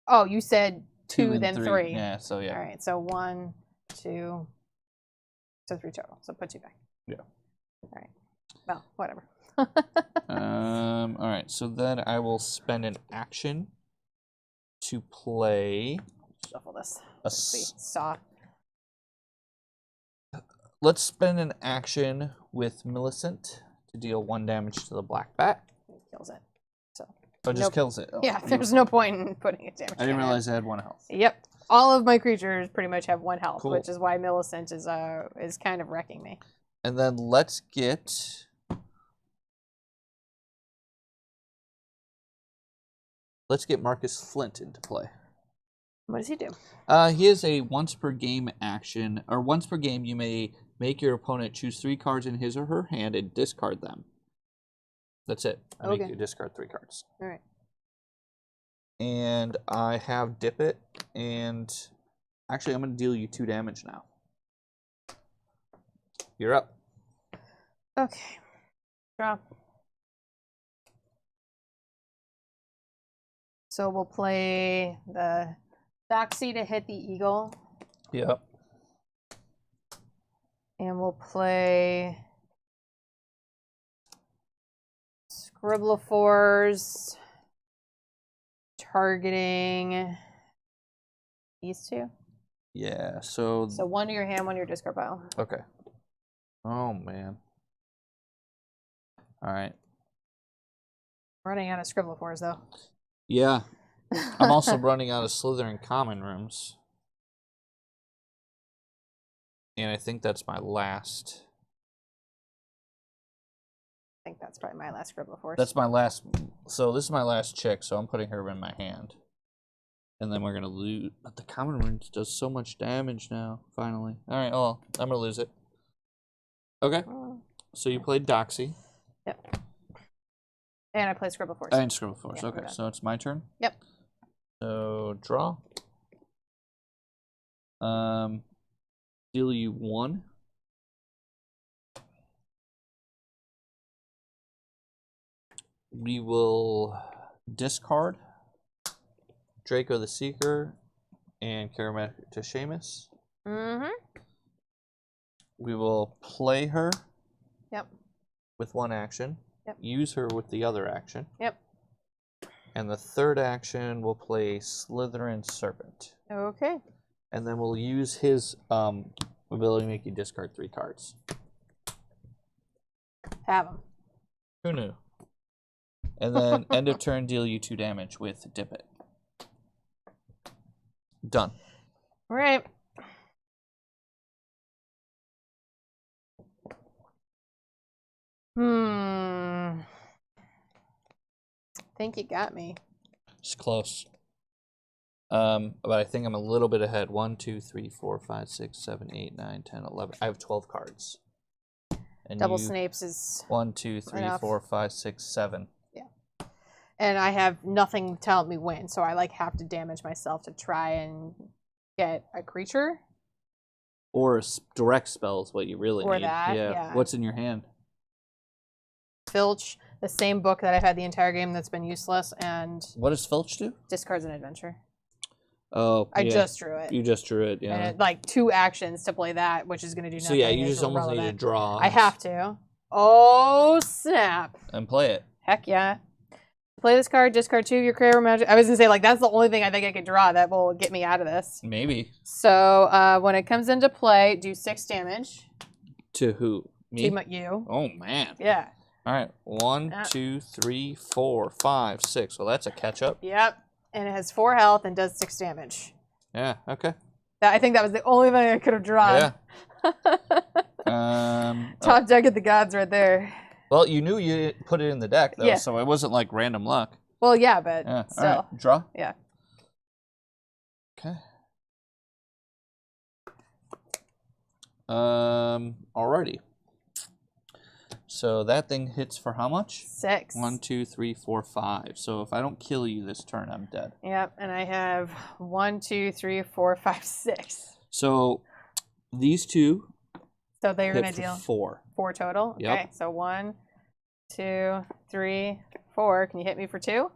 Oh, you said 2 and then 3. Yeah, so yeah. All right, so 1, 2, so 3 total. So put 2 back. Yeah. All right. Well, whatever. All right, so then I will spend an action to play. Shuffle this. Let's see. Saw. Let's spend an action with Millicent to deal 1 damage to the black bat. It kills it. So. Oh, it just kills it. Oh, yeah, there's no point in putting it damage. I didn't realize it had 1 health. Yep. All of my creatures pretty much have 1 health, Cool. which is why Millicent is kind of wrecking me. And then let's get Marcus Flint into play. What does he do? He has a once per game action, or once per game you may make your opponent choose 3 cards in his or her hand and discard them. That's it. I make you discard 3 cards. All right. And I have Dippett, and actually I'm going to deal you 2 damage now. You're up. Okay. Draw. So we'll play the Doxy to hit the Eagle. Yep. And we'll play Scribblefors targeting these 2. Yeah, so 1 to your hand, 1 to your discard pile. Okay. Oh, man. All right. Running out of Scribblefors, though. Yeah. I'm also running out of Slytherin Common Rooms. And I think that's my last. I think that's probably my last Scribblefors. That's my last. So this is my last chick, so I'm putting her in my hand. And then we're going to lose. But the Common Rooms does so much damage now, finally. All right, oh, I'm going to lose it. Okay. So you played Doxy. Yep. And I play Scribblefors. And Scribblefors. Yeah, okay, so it's my turn? Yep. So draw. Deal you 1. We will discard Draco the Seeker and Caramel to Seamus. Mm-hmm. We will play her. Yep. With 1 action. Yep. Use her with the other action. Yep. And the 3rd action, we'll play Slytherin Serpent. Okay. And then we'll use his ability to make you discard 3 cards. Have them. Who knew? And then end of turn, deal you 2 damage with Dippett. Done. All right. I think you got me. It's close. But I think I'm a little bit ahead. 1, 2, 3, 4, 5, 6, 7, 8, 9, 10, 11. I have 12 cards. And Double Snape's is 1, 2, 3, 4, 5, 6, 7. Yeah. And I have nothing to help me win, so I like have to damage myself to try and get a creature. Or a direct spell is what you really need. Or that, yeah. What's in your hand? Filch, the same book that I've had the entire game that's been useless, and... What does Filch do? Discards an adventure. Oh, I just drew it. You just drew it, yeah. And like 2 actions to play that, which is going to do nothing. So yeah, you just almost need to draw. I have to. Oh, snap. And play it. Heck yeah. Play this card, discard 2 of your creator magic. I was going to say, like, that's the only thing I think I could draw that will get me out of this. Maybe. So when it comes into play, do 6 damage. To who? Me? To you. Oh, man. Yeah. All right. 1, 2, 3, 4, 5, 6. Well, that's a catch-up. Yep. And it has 4 health and does 6 damage. Yeah, okay. I think that was the only thing I could have drawn. Yeah. Top deck of the gods right there. Well, you knew you put it in the deck, though, so it wasn't like random luck. Well, yeah, but still. All right. Draw? Yeah. Okay. Alrighty. So that thing hits for how much? 6. 1, 2, 3, 4, 5. So if I don't kill you this turn, I'm dead. Yep, and I have 1, 2, 3, 4, 5, 6. So these 2. So they're gonna deal 4. 4 total. Yep. Okay, so 1, 2, 3, 4. Can you hit me for 2?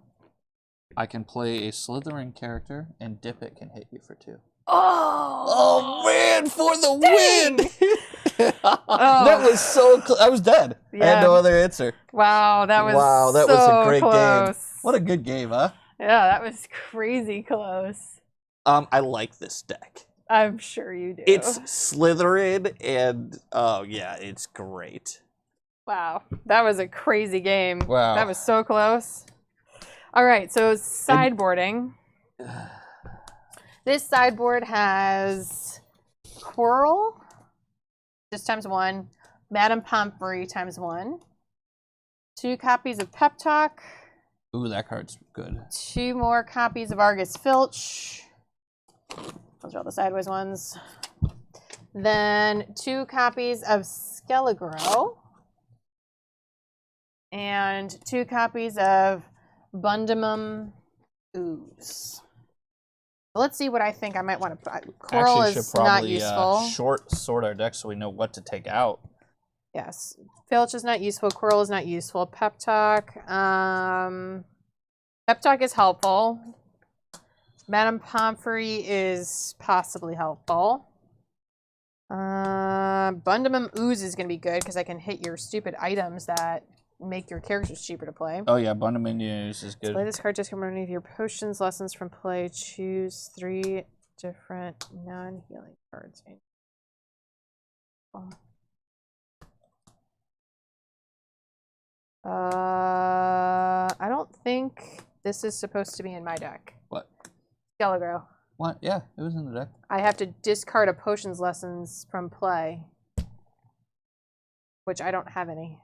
I can play a Slytherin character, and Dippett can hit you for 2. Oh man, for the win! That was so close. I was dead. Yeah. I had no other answer. Wow, that was was a great game. What a good game, huh? Yeah, that was crazy close. I like this deck. I'm sure you do. It's Slytherin, and oh yeah, it's great. Wow, that was a crazy game. Wow, that was so close. All right, so sideboarding. This sideboard has Quirrell, just ×1, Madam Pomfrey ×1, 2 copies of Pep Talk. Ooh, that card's good. 2 more copies of Argus Filch. Those are all the sideways ones. Then 2 copies of Skele-Gro. And 2 copies of Bundimun Ooze. Let's see what I think I might want to put. Quirrell is not useful. Short sort our deck so we know what to take out. Yes. Filch is not useful. Quirrell is not useful. Pep Talk. Pep Talk is helpful. Madam Pomfrey is possibly helpful. Bundimun Ooze is going to be good because I can hit your stupid items that make your characters cheaper to play. Oh yeah, Bundimun Ooze is good. Play this card, just come underneath your potions, lessons from play. Choose 3 different non-healing cards. I don't think this is supposed to be in my deck. What? Skele-Gro. What? Yeah, it was in the deck. I have to discard a potions lessons from play, which I don't have any.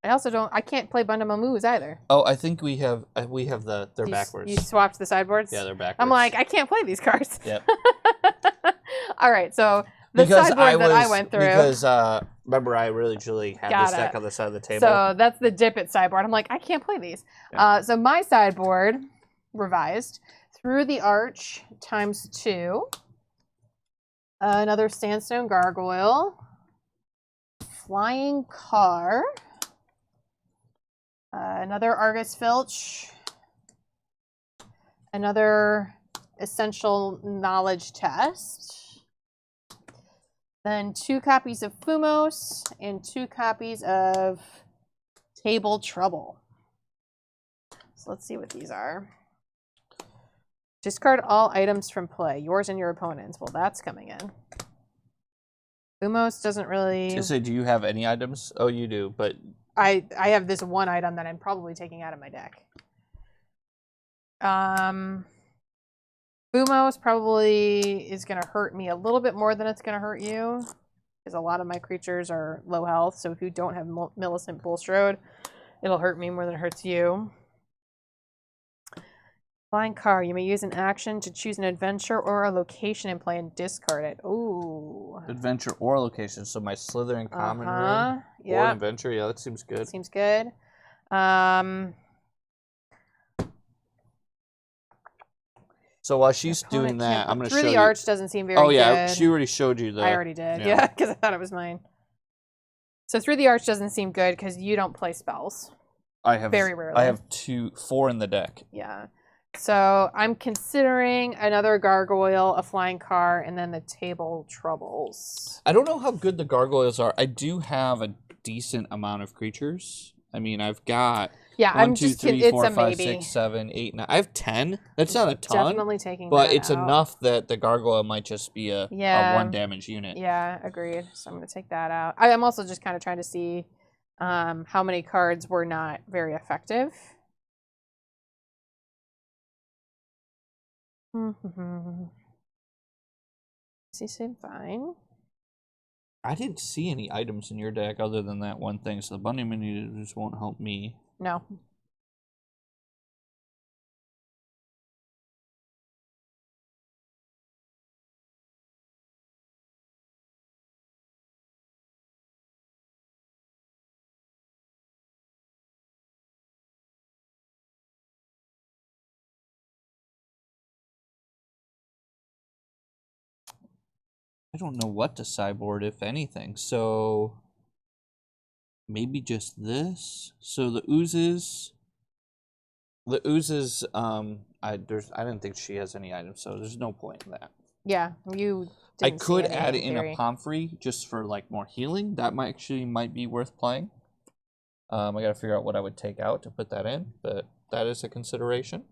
I also don't. I can't play Bundimun Ooze either. Oh, I think we have they're backwards. You swapped the sideboards? Yeah, they're backwards. I'm like, I can't play these cards. Yep. All right, so the sideboard that I went through. Because remember, I really truly had this deck on the side of the table. So that's the Dippett sideboard. I'm like, I can't play these. Yeah. So my sideboard revised Through the Arch ×2. Another Sandstone Gargoyle. Flying Car. Another Argus Filch. Another Essential Knowledge Test. Then 2 copies of Fumos and 2 copies of Table Trouble. So let's see what these are. Discard all items from play, yours and your opponent's. Well, that's coming in. Thumos doesn't really... To say, do you have any items? Oh, you do, but... I have this one item that I'm probably taking out of my deck. Thumos probably is going to hurt me a little bit more than it's going to hurt you. Because a lot of my creatures are low health. So if you don't have Millicent Bulstrode, it'll hurt me more than it hurts you. Flying car. You may use an action to choose an adventure or a location and play and discard it. Ooh. Adventure or location. So my Slytherin common room or an adventure. Yeah, that seems good. Seems good. So while she's doing that, I'm going to show you. Through the Arch doesn't seem very good. Oh, yeah. She already showed you that. I already did. Yeah, because I thought it was mine. So Through the Arch doesn't seem good because you don't play spells. I have very rarely. I have 4 in the deck. Yeah. So I'm considering another gargoyle, a flying car, and then the table troubles. I don't know how good the gargoyles are. I do have a decent amount of creatures. I mean, I've got 1, 2, 3, 4, 5, 6, 7, 8, 9. I have 10. That's not a ton. Definitely taking but that it's out. Enough that the gargoyle might just be a 1 damage unit. Yeah, agreed. So I'm going to take that out. I am also just kind of trying to see how many cards were not very effective. Seem fine. I didn't see any items in your deck other than that one thing, so the Bundimun Ooze won't help me. No. I don't know what to sideboard, if anything. So maybe just this. So the oozes. I didn't think she has any items, so there's no point in that. Yeah, you. I could add it in a Pomfrey just for like more healing. That might be worth playing. I gotta figure out what I would take out to put that in, but that is a consideration.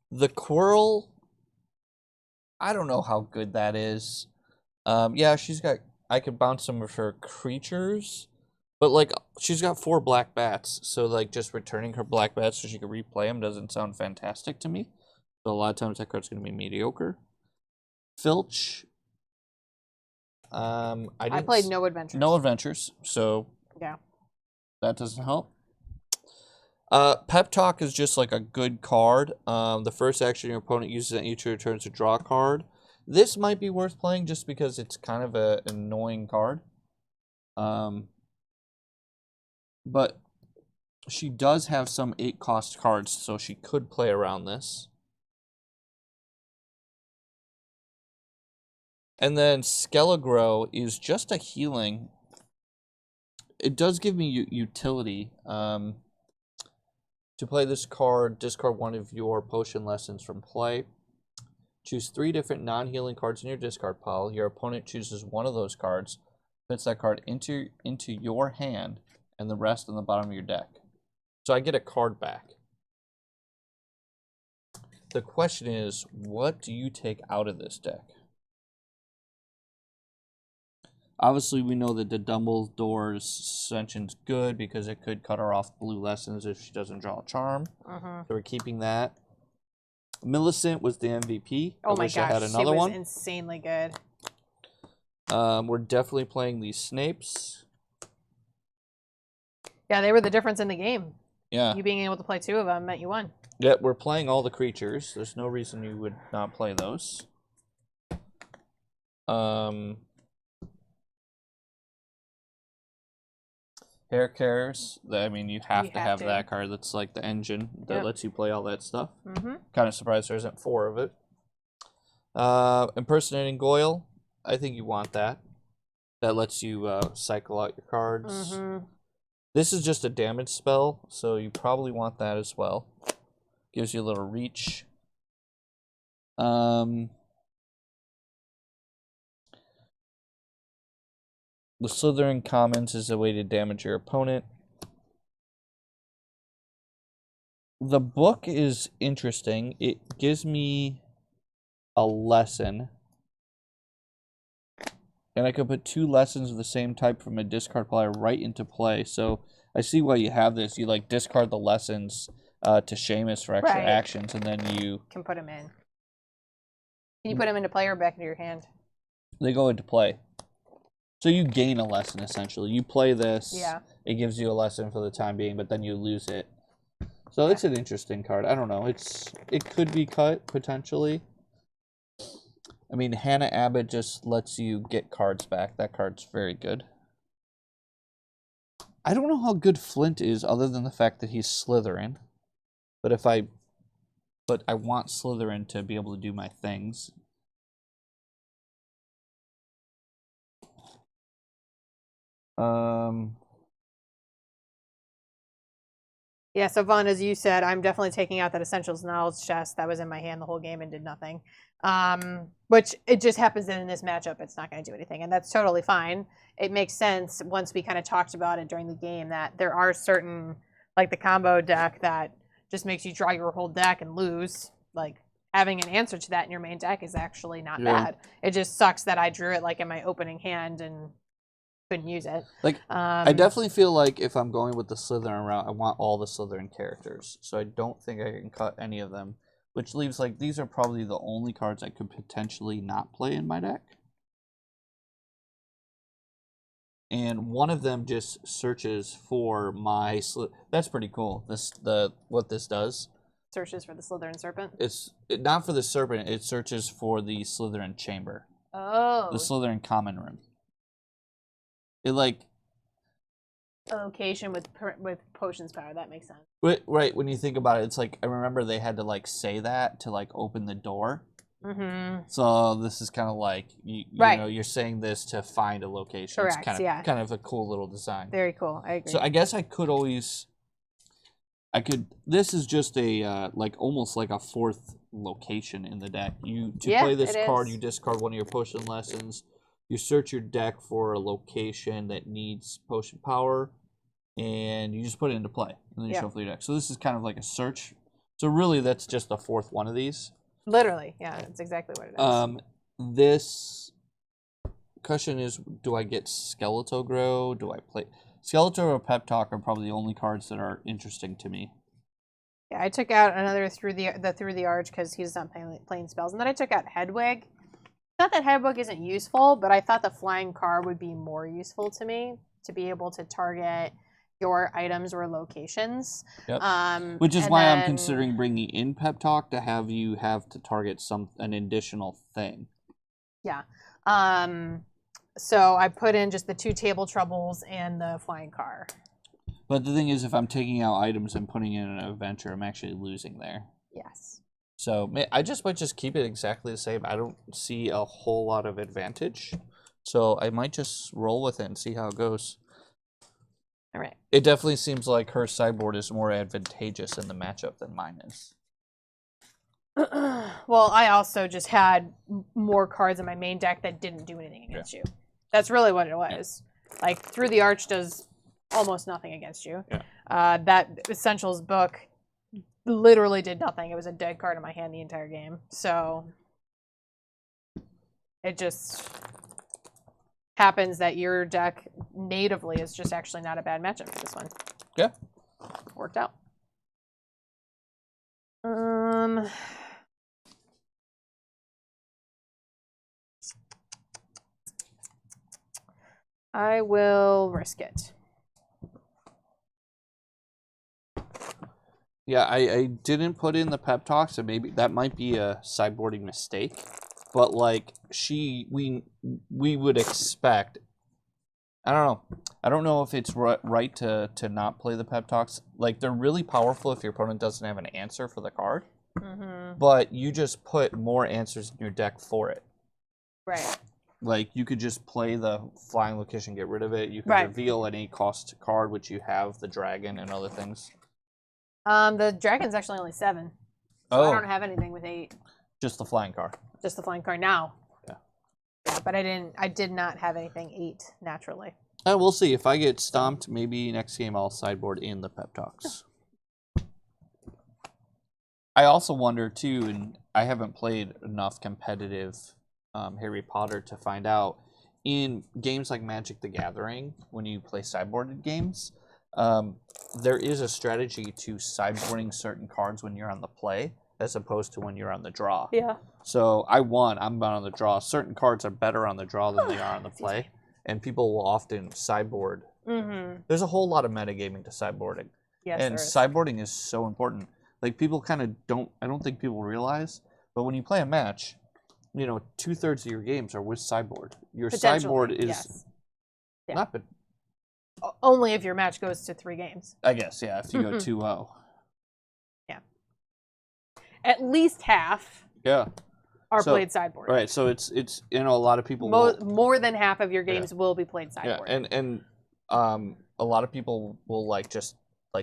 The Quirrell, I don't know how good that is. Yeah, I could bounce some of her creatures, but like she's got 4 black bats, so like just returning her black bats so she can replay them doesn't sound fantastic to me. So a lot of times that card's going to be mediocre. Filch. I played no adventures. No adventures, so yeah, that doesn't help. Pep Talk is just like a good card. The first action your opponent uses at each of your turns to draw a card. This might be worth playing just because it's kind of an annoying card. But she does have some 8-cost cards, so she could play around this. And then Skele-Gro is just a healing. It does give me utility. To play this card, discard 1 of your potion lessons from play. Choose 3 different non-healing cards in your discard pile. Your opponent chooses one of those cards, puts that card into your hand, and the rest on the bottom of your deck. So I get a card back. The question is, what do you take out of this deck? Obviously, we know that the Dumbledore's Ascension's good because it could cut her off blue lessons if she doesn't draw a charm. So we're keeping that. Millicent was the MVP. Oh my gosh, I had another she was one. Insanely good. We're definitely playing these Snapes. Yeah, they were the difference in the game. Yeah. You being able to play 2 of them meant you won. Yeah, we're playing all the creatures. There's no reason you would not play those. Hair Cares. I mean, you have to have that card. That's like the engine that lets you play all that stuff. Kind of surprised there isn't 4 of it. Impersonating Goyle. I think you want that. That lets you cycle out your cards. This is just a damage spell, so you probably want that as well. Gives you a little reach. The Slytherin Commons is a way to damage your opponent. The book is interesting. It gives me a lesson. And I could put 2 lessons of the same type from a discard pile right into play. So I see why you have this. You like discard the lessons to Seamus for extra actions, and then you can put them in. Can you put them into play or back into your hand? They go into play. So you gain a lesson essentially. You play this. Yeah. It gives you a lesson for the time being, but then you lose it. So it's an interesting card. I don't know. It could be cut potentially. I mean, Hannah Abbott just lets you get cards back. That card's very good. I don't know how good Flint is other than the fact that he's Slytherin. But I want Slytherin to be able to do my things. Yeah, so Vaughn, as you said, I'm definitely taking out that Essentials Knowledge chest that was in my hand the whole game and did nothing. Which it just happens that in this matchup it's not going to do anything, and that's totally fine. It makes sense once we kind of talked about it during the game that there are certain, like the combo deck that just makes you draw your whole deck and lose. Like, having an answer to that in your main deck is actually not bad. It just sucks that I drew it like in my opening hand and couldn't use it. Like, I definitely feel like if I'm going with the Slytherin route, I want all the Slytherin characters. So I don't think I can cut any of them, which leaves, like, these are probably the only cards I could potentially not play in my deck. And one of them just searches for my that's pretty cool. What this does. Searches for the Slytherin Serpent? It's not for the Serpent, it searches for the Slytherin Chamber. Oh. The Slytherin Common Room. It like a location with potions power. That makes sense. Right, when you think about it, it's like I remember they had to like say that to like open the door. Mm-hmm. So this is kind of like you know, you're saying this to find a location. Correct. It's kind of a cool little design. Very cool. I agree. So I guess I could. This is just a like almost like a 4th location in the deck. To play this card, you discard one of your potion lessons. You search your deck for a location that needs potion power, and you just put it into play, and then you shuffle your deck. So this is kind of like a search. So really, that's just the 4th one of these. Literally, yeah, that's exactly what it is. This question is: do I get Skele-Gro? Do I play Skele-Gro or Pep Talk? Are probably the only cards that are interesting to me. Yeah, I took out another through the arch because he's not playing spells, and then I took out Hedwig. Not that Hedwig isn't useful, but I thought the flying car would be more useful to me to be able to target your items or locations. Yep. Which is why I'm considering bringing in Pep Talk to have you have to target an additional thing. Yeah. So I put in just the 2 table troubles and the flying car. But the thing is, if I'm taking out items and putting in an adventure, I'm actually losing there. Yes. So I might keep it exactly the same. I don't see a whole lot of advantage. So I might just roll with it and see how it goes. All right. It definitely seems like her sideboard is more advantageous in the matchup than mine is. Well, I also just had more cards in my main deck that didn't do anything against you. That's really what it was. Yeah. Like, Through the Arch does almost nothing against you. Yeah. That Essentials book literally did nothing. It was a dead card in my hand the entire game. So it just happens that your deck natively is just actually not a bad matchup for this one. Yeah. Worked out. I will risk it. Yeah, I didn't put in the Pep Talk, so maybe that might be a sideboarding mistake. But like we would expect. I don't know. I don't know if it's right to not play the Pep Talks. Like, they're really powerful if your opponent doesn't have an answer for the card. Mm-hmm. But you just put more answers in your deck for it. Right. Like, you could just play the flying location, get rid of it. You could reveal any cost card, which you have, the dragon and other things. The dragon's actually only 7. So I don't have anything with 8. Just the flying card. Just the flying card now. Yeah. Yeah, but I did not have anything 8 naturally. We'll see. If I get stomped, maybe next game I'll sideboard in the Pep Talks. I also wonder too, and I haven't played enough competitive Harry Potter to find out, in games like Magic the Gathering, when you play sideboarded games, there is a strategy to sideboarding certain cards when you're on the play as opposed to when you're on the draw. Yeah. So I'm on the draw. Certain cards are better on the draw than they are on the play, and people will often sideboard. Mm-hmm. There's a whole lot of metagaming to sideboarding. Yes, and sideboarding is so important. Like, people kind of don't, I don't think people realize, but when you play a match, 2/3 of your games are with sideboard. Your sideboard is not been. Only if your match goes to 3 games. I guess, yeah, if you go 2-0. Yeah. At least half are played sideboard. Right, so it's a lot of people more than half of your games will be played sideboard. Yeah, and a lot of people will just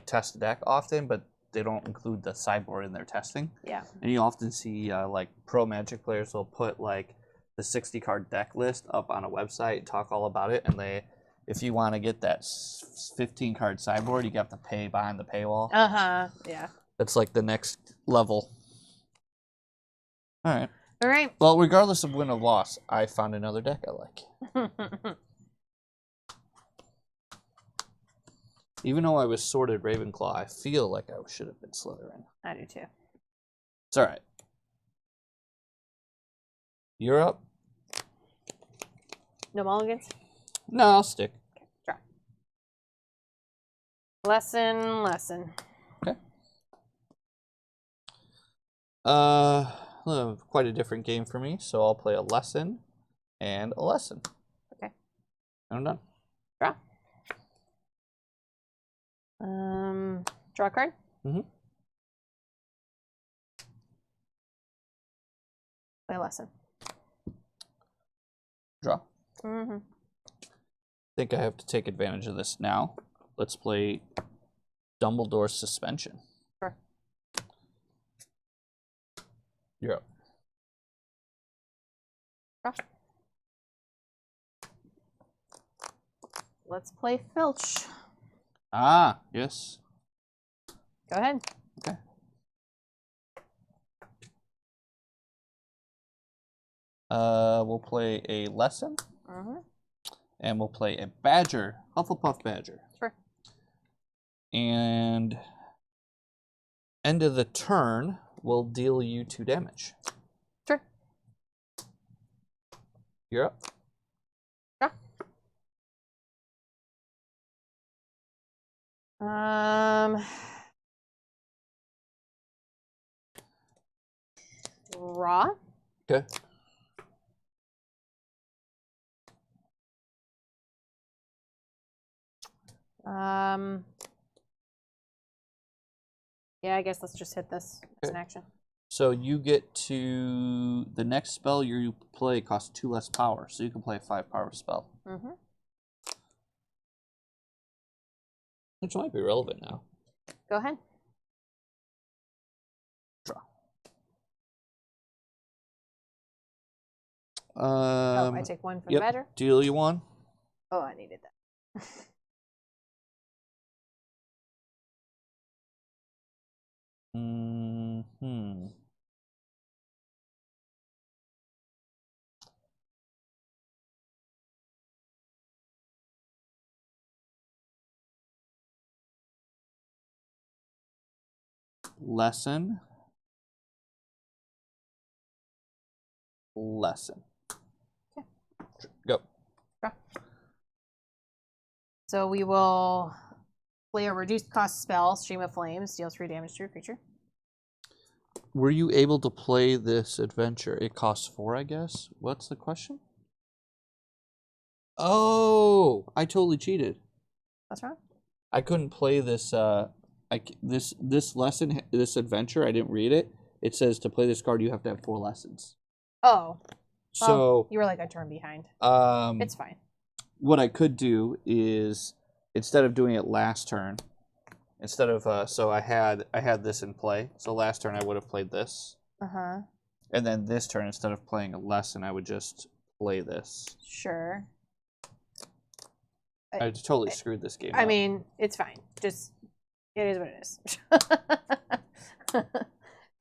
test the deck often, but they don't include the sideboard in their testing. Yeah. And you often see pro Magic players will put the 60 card deck list up on a website, talk all about it, and if you want to get that 15 card sideboard, you have to pay behind the paywall. Yeah. That's the next level. All right. Well, regardless of win or loss, I found another deck I like. Even though I was sorted Ravenclaw, I feel like I should have been Slytherin. I do too. It's all right. You're up. No mulligans? No, I'll stick. Okay, try. Lesson. Okay. Quite a different game for me, so I'll play a lesson and a lesson. Okay. And I'm done. Draw. Draw a card. Mm-hmm. Play a lesson. Draw. Mm-hmm. I think I have to take advantage of this now. Let's play Dumbledore's Suspension. Sure. You're up. Draw. Let's play Filch. Ah, yes. Go ahead. Okay. We'll play a lesson. Mm-hmm. And we'll play a Badger, Hufflepuff Badger. Sure. And end of the turn, we'll deal you 2 damage. Sure. You're up. Raw. Okay. Yeah, I guess let's just hit this as an action. So you get to the next spell you play costs 2 less power, so you can play a 5 power spell. Mm-hmm. Which might be relevant now. Go ahead. Draw. I take 1 for the Badger. Deal you 1. Oh, I needed that. Mm-hmm. Lesson. Okay. Go. So we will play a reduced cost spell, Stream of Flames, deals 3 damage to your creature. Were you able to play this adventure? It costs 4, I guess. What's the question? Oh, I totally cheated. What's wrong? I couldn't play this. This lesson, this adventure. I didn't read it. It says to play this card, you have to have 4 lessons. Oh. So you were like a turn behind. It's fine. What I could do is, instead of doing it last turn, instead of so I had this in play. So last turn I would have played this. And then this turn, instead of playing a lesson, I would just play this. Sure. I totally screwed this game up. I mean, it's fine. Just, it is what it is.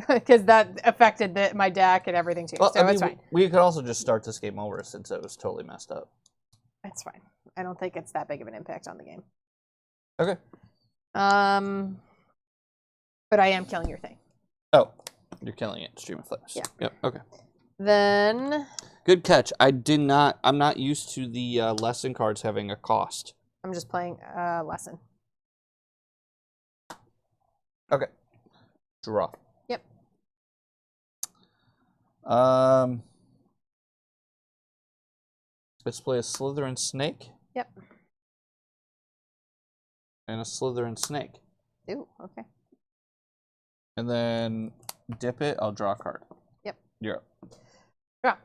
because that affected my deck and everything too. Well, so it's fine. We could also just start this game over since it was totally messed up. It's fine. I don't think it's that big of an impact on the game. Okay. But I am killing your thing. Oh, you're killing it. Stream of Flames. Yeah. Yep. Okay. Then. Good catch. I'm not used to the lesson cards having a cost. I'm just playing lesson. Okay. Draw. Yep. Let's play a Slytherin Snake. Yep. And a Slytherin Snake. Ooh, okay. And then Dippett, I'll draw a card. Yep. You're up. Draw.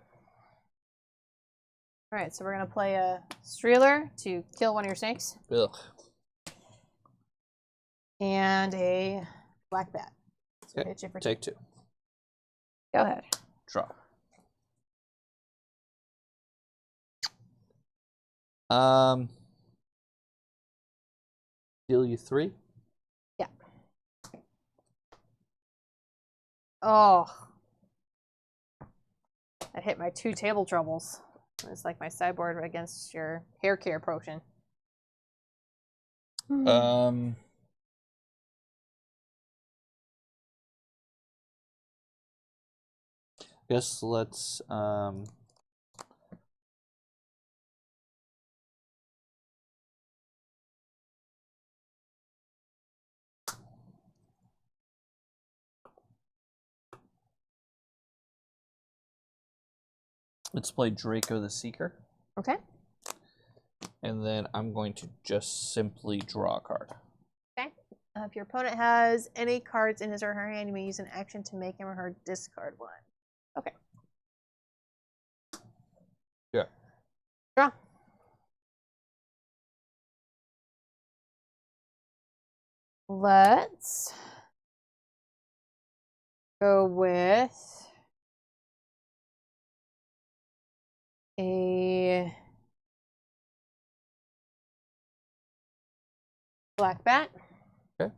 All right, so we're going to play a Streeler to kill one of your snakes. Ugh. And a Black Bat. So Okay, hit you for take 2. Go ahead. Draw. Deal you 3. Yeah. Oh. That hit my 2 table troubles. It's like my sideboard against your hair care potion. Guess let's play Draco the Seeker. Okay. And then I'm going to just simply draw a card. Okay. If your opponent has any cards in his or her hand, you may use an action to make him or her discard one. Okay. Yeah. Draw. Let's go with a Black Bat. Okay.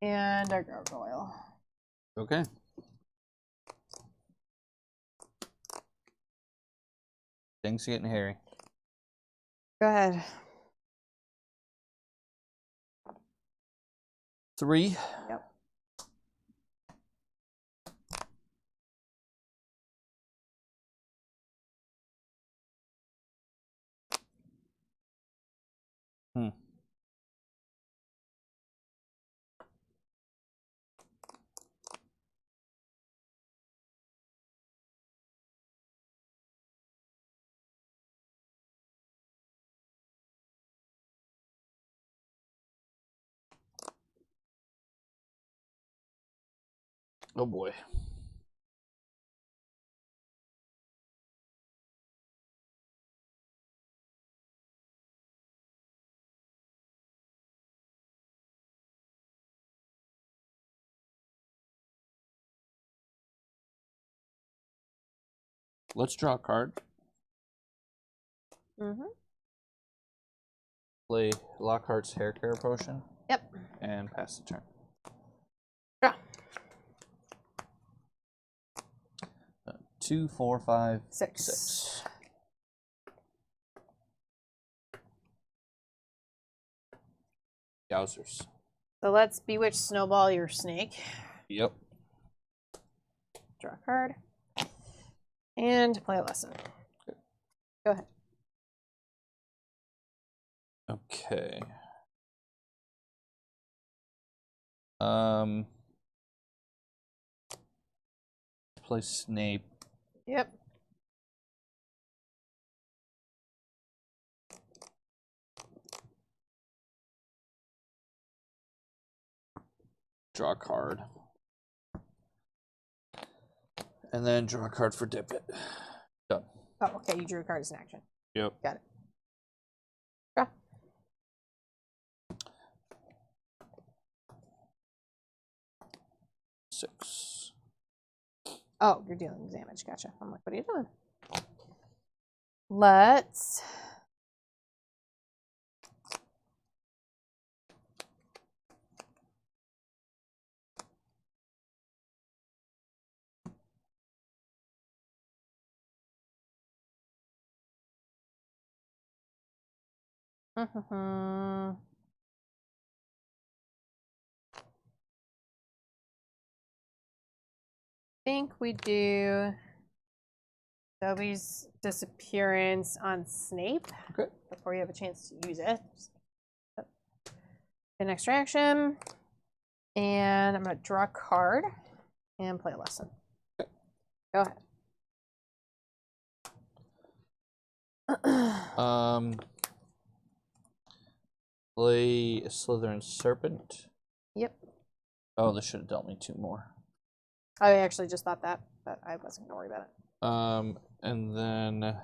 And a Gargoyle. Okay. Things are getting hairy. Go ahead. 3. Yep. Oh boy. Let's draw a card. Play Lockhart's Hair Care Potion. Yep. And pass the turn. Draw. 2, 4, 5, 6. 6. Yowzers. So let's Bewitch Snowball your snake. Yep. Draw a card. And play a lesson. Go ahead. Okay. Play Snape. Yep. Draw a card. And then draw a card for Dippett. Done. Oh, okay. You drew a card as an action. Yep. Got it. Draw. Six. Oh, you're dealing damage. Gotcha. I'm like, what are you doing? Let's I think we do Dobby's disappearance on Snape. Okay. Before you have a chance to use it. An extra action. And I'm going to draw a card and play a lesson. Okay. Go ahead. Play a Slytherin Serpent. Yep. Oh, this should have dealt me 2 more. I actually just thought that, but I wasn't going to worry about it. And then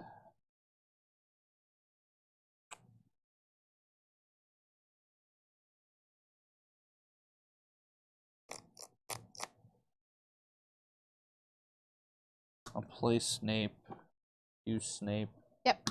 I'll play Snape. Use Snape. Yep.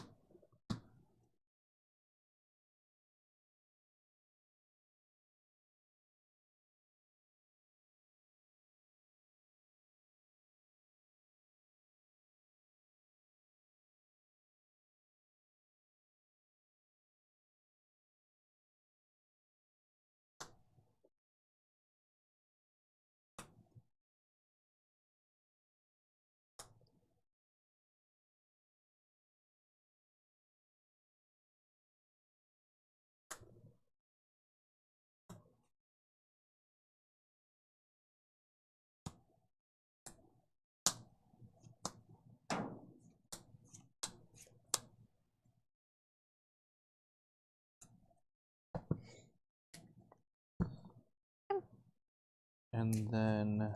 And then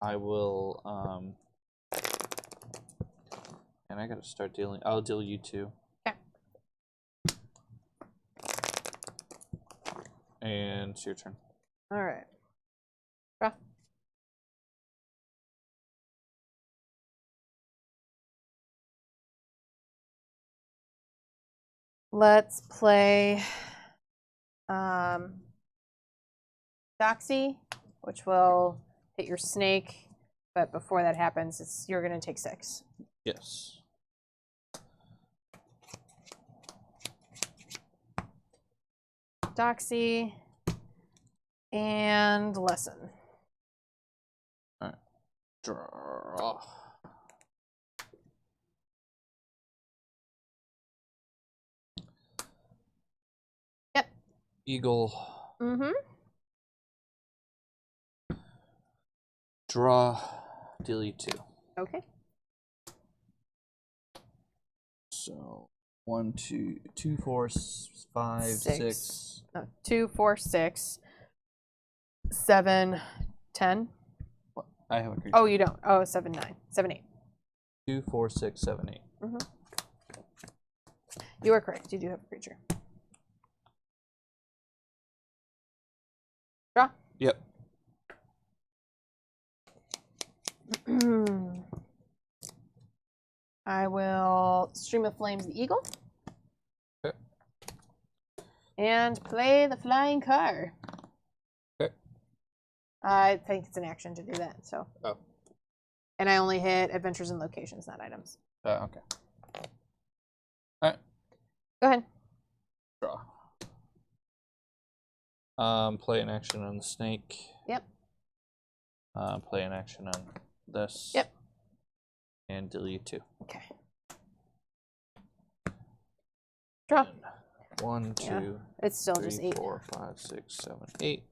I will, and I gotta start dealing, I'll deal you 2. Okay. And it's your turn. All right. Draw. Let's play Doxy, which will hit your snake, but before that happens, you're going to take 6. Yes. Doxy and lesson. All right. Draw. Yep. Eagle. Mm-hmm. Draw. Deal you 2. Okay. So 1, 2, 2, 4, 5, 6. 2, 4, 6, 7, 10. I have a creature. Oh, you don't. Oh, 7, 9, 7, 8. 2, 4, 6, 7, 8. Mm-hmm. You are correct. You do have a creature. Draw. Yep. I will Stream of Flames the Eagle. Okay. And play the Flying Car. Okay. I think it's an action to do that, so. Oh. And I only hit adventures and locations, not items. Okay. All right. Go ahead. Draw. Play an action on the snake. Yep. Play an action on this. Yep. And deal you 2. Okay. Draw. 1, 2, yeah. It's still 3, just 8. 4, 5, 6, 7, 8.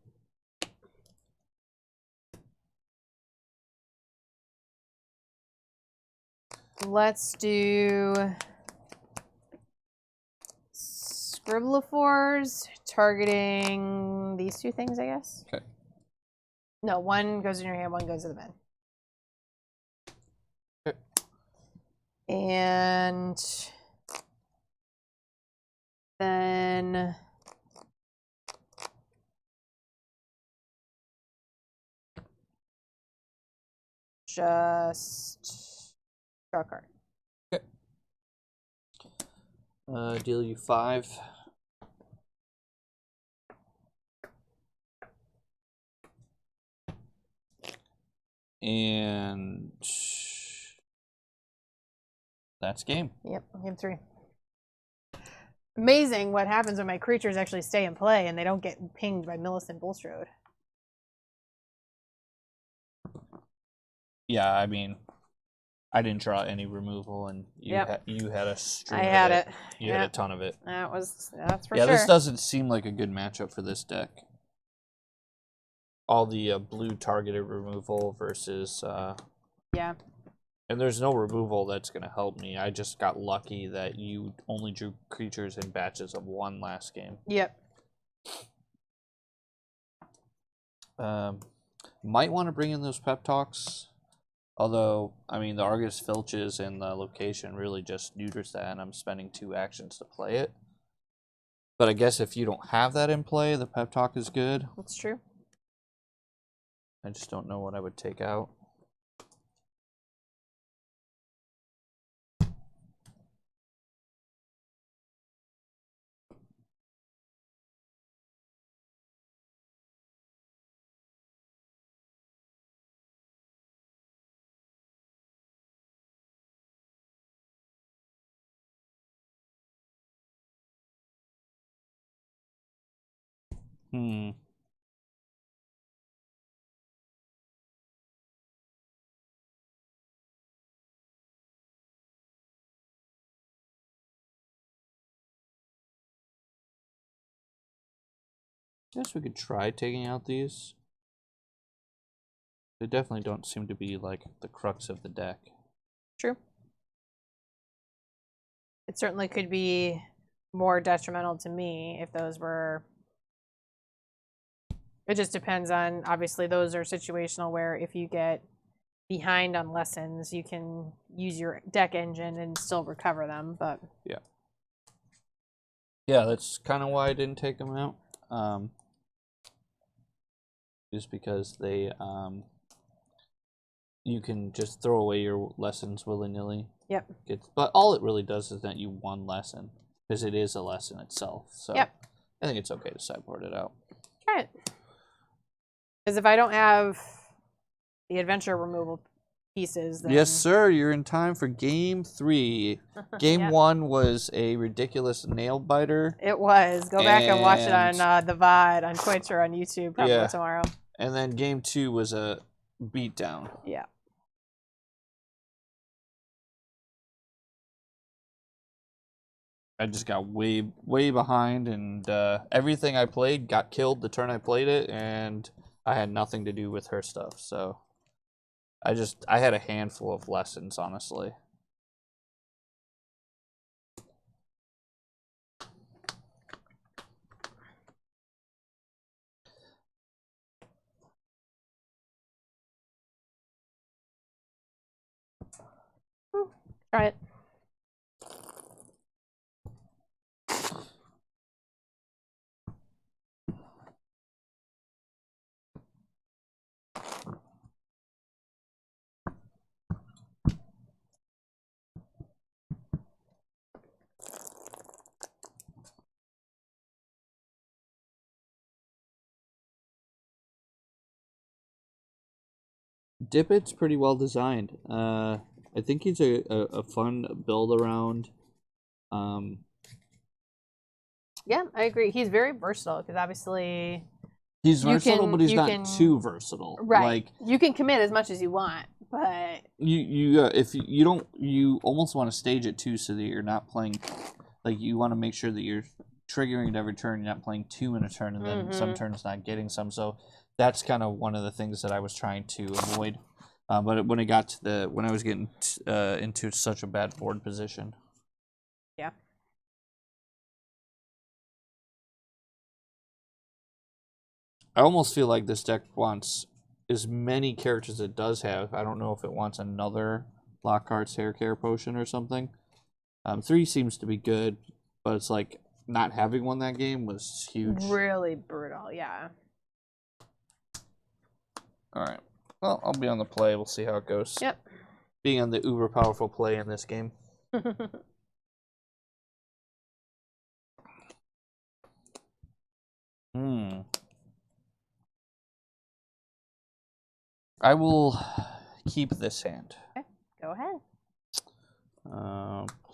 Let's do Scribblifores, targeting these 2 things, I guess. Okay. No, 1 goes in your hand, 1 goes to the bin. Okay. And then just draw a card. Okay. Deal you 5. And that's game. Yep, game 3. Amazing what happens when my creatures actually stay in play and they don't get pinged by Millicent Bulstrode. Yeah, I mean, I didn't draw any removal, and you had a string. I had it. You had a ton of it. That's for sure. Yeah, this doesn't seem like a good matchup for this deck. All the blue targeted removal versus. Yeah. And there's no removal that's going to help me. I just got lucky that you only drew creatures in batches of 1 last game. Yep. Might want to bring in those pep talks. Although, I mean, the Argus Filches and the location really just neuters that, and I'm spending 2 actions to play it. But I guess if you don't have that in play, the pep talk is good. That's true. I just don't know what I would take out. Guess we could try taking out these. They definitely don't seem to be like the crux of the deck. True. It certainly could be more detrimental to me if those were... It just depends on, obviously those are situational where if you get behind on lessons, you can use your deck engine and still recover them, but... Yeah. Yeah, that's kind of why I didn't take them out. Just because they, you can just throw away your lessons willy-nilly. Yep. But all it really does is net you 1 lesson, because it is a lesson itself. So yep. I think it's okay to sideboard it out. Try it. Because if I don't have the adventure removal pieces, then... Yes, sir. You're in time for Game 3. Game 1 was a ridiculous nail biter. It was. Go back and watch it on the VOD, on Twitch, or on YouTube probably tomorrow. And then Game 2 was a beatdown. Yeah. I just got way behind, and everything I played got killed the turn I played it, and I had nothing to do with her stuff. So I had a handful of lessons, honestly. Try it. Dippett's pretty well designed. I think he's a fun build around. Yeah, I agree. He's very versatile because obviously he's versatile, but he's not too versatile. Right. Like, you can commit as much as you want, but if you don't, you almost want to stage it too, so that you're not playing. Like, you want to make sure that you're triggering it every turn. You're not playing 2 in a turn, and then some turns not getting some. So that's kind of one of the things that I was trying to avoid. But when it got to when I was getting into such a bad board position. Yeah. I almost feel like this deck wants as many characters as it does have. I don't know if it wants another Lockhart's Hair Care Potion or something. 3 seems to be good, but it's like not having one that game was huge. Really brutal, yeah. All right. Well, I'll be on the play. We'll see how it goes. Yep. Being on the uber powerful play in this game. I will keep this hand. Okay, go ahead.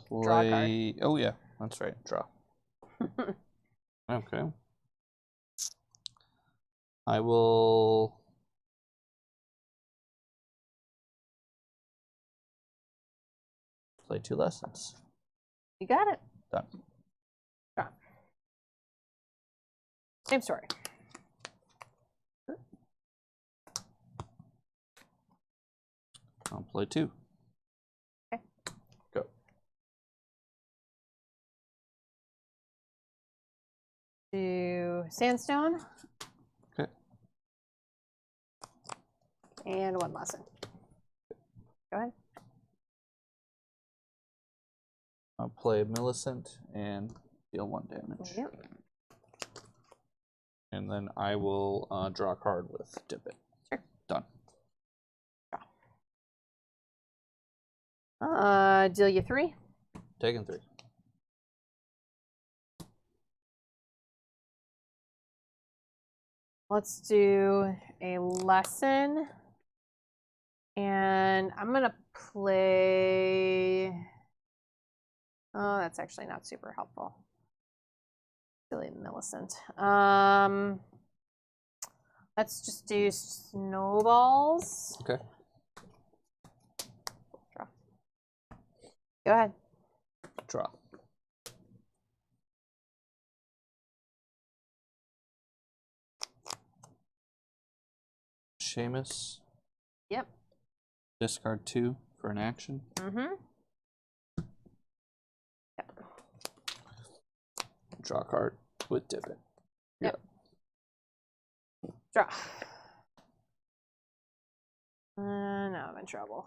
Play. Oh yeah, that's right. Draw. Okay. I will play 2 lessons. You got it. Done. Draw. Same story. I'll play 2. Okay. Go. Do Sandstone. Okay. And 1 lesson. Go ahead. I'll play Millicent and deal 1 damage. Yep. And then I will draw a card with Dippett. Sure. Done. Deal you 3. Taking 3. Let's do a lesson. And I'm going to play... Oh, that's actually not super helpful. Silly Millicent. Let's just do snowballs. Okay. Draw. Go ahead. Draw. Seamus. Yep. Discard 2 for an action. Mm-hmm. Draw a card with Dippett. Yep. Draw. Now I'm in trouble.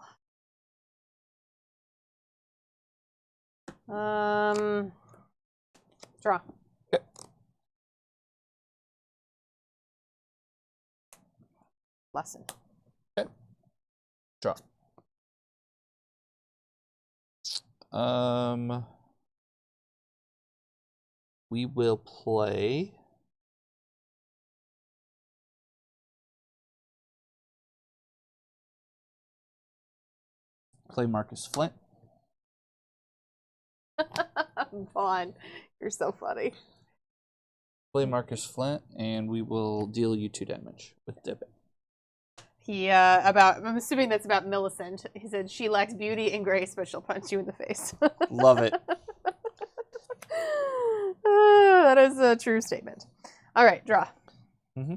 Draw. Okay. Lesson. Okay. Draw. We will play Marcus Flint. Vaughn, you're so funny. Play Marcus Flint, and we will deal you 2 damage with Dippett. I'm assuming that's about Millicent. He said she lacks beauty and grace, but she'll punch you in the face. Love it. That is a true statement. All right, draw. Mm-hmm.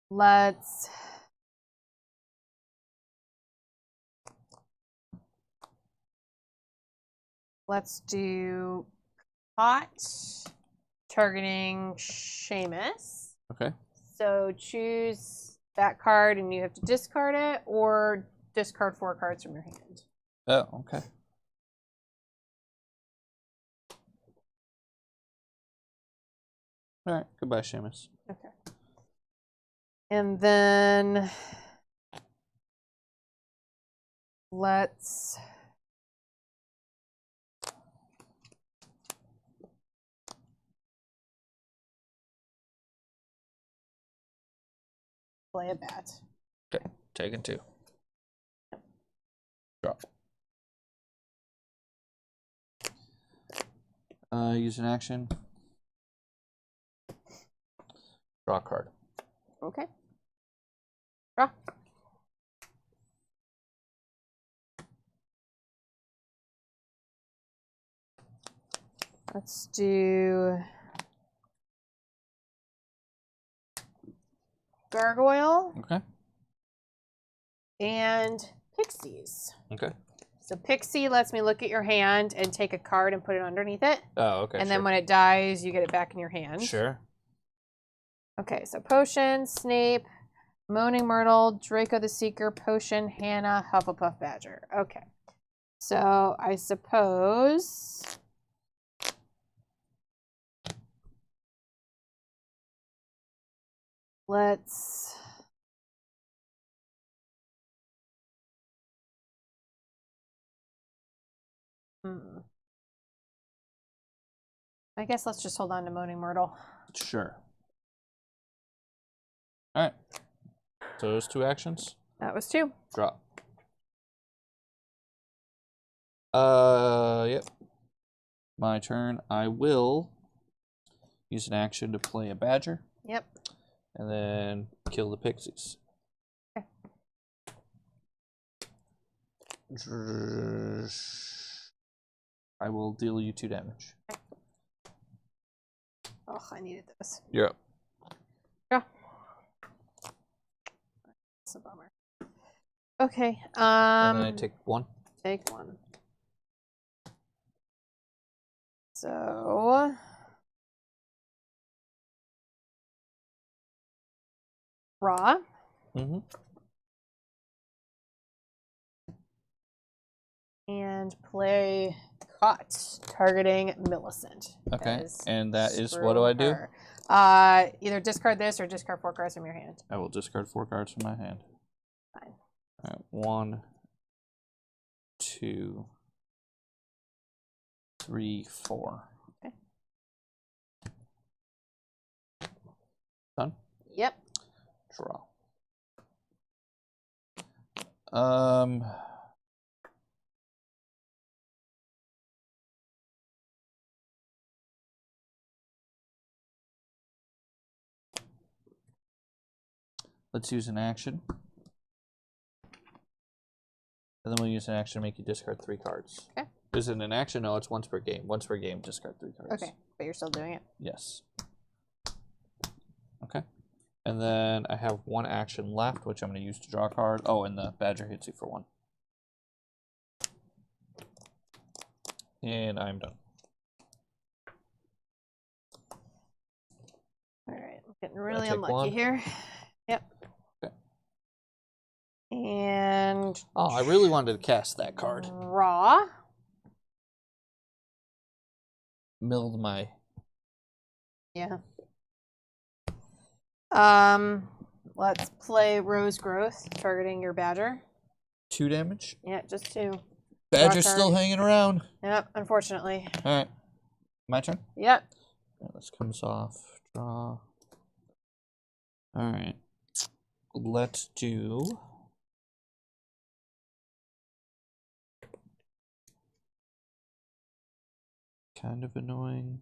Let's do pot targeting Seamus. Okay. So choose that card and you have to discard it or discard 4 cards from your hand. Oh, okay. All right. Goodbye, Seamus. Okay. And then let's play a bat. Okay. Taking 2. Draw. Use an action. Draw a card. Okay. Draw. Let's do Gargoyle. Okay. And Pixies. Okay. So Pixie lets me look at your hand and take a card and put it underneath it. Oh, okay. And then when it dies, you get it back in your hand. Sure. Okay, so Potion, Snape, Moaning Myrtle, Draco the Seeker, Potion, Hannah, Hufflepuff Badger. Okay. So I suppose let's I guess let's just hold on to Moaning Myrtle. Sure. All right. So those 2 actions. That was 2. Drop. Yep. My turn. I will use an action to play a badger. Yep. And then kill the pixies. Okay. I will deal you 2 damage. Okay. Oh, I needed this. You're up. Yeah. That's a bummer. Okay. And then I take 1. Take 1. So raw. Mm-hmm. And play caught, targeting Millicent. Okay. And that is, what do I do? Either discard this or discard 4 cards from your hand. I will discard 4 cards from my hand. Fine. All right. 1, 2, 3, 4. Okay. Done? Yep. Draw. Let's use an action. And then we'll use an action to make you discard 3 cards. Okay. Is it an action? No, it's once per game. Once per game, discard 3 cards. Okay, but you're still doing it. Yes. Okay. And then I have 1 action left, which I'm going to use to draw a card. Oh, and the badger hits you for 1. And I'm done. All right, I'm getting really unlucky here. Yep. Okay. And oh, I really wanted to cast that card. Raw. Milled my. Yeah. Let's play Rose Growth, targeting your badger. 2 damage. Yeah, just 2. Badger's still hanging around. Yep, unfortunately. All right. My turn? Yep. Right, this comes off. Draw. All right. Let's do. Kind of annoying.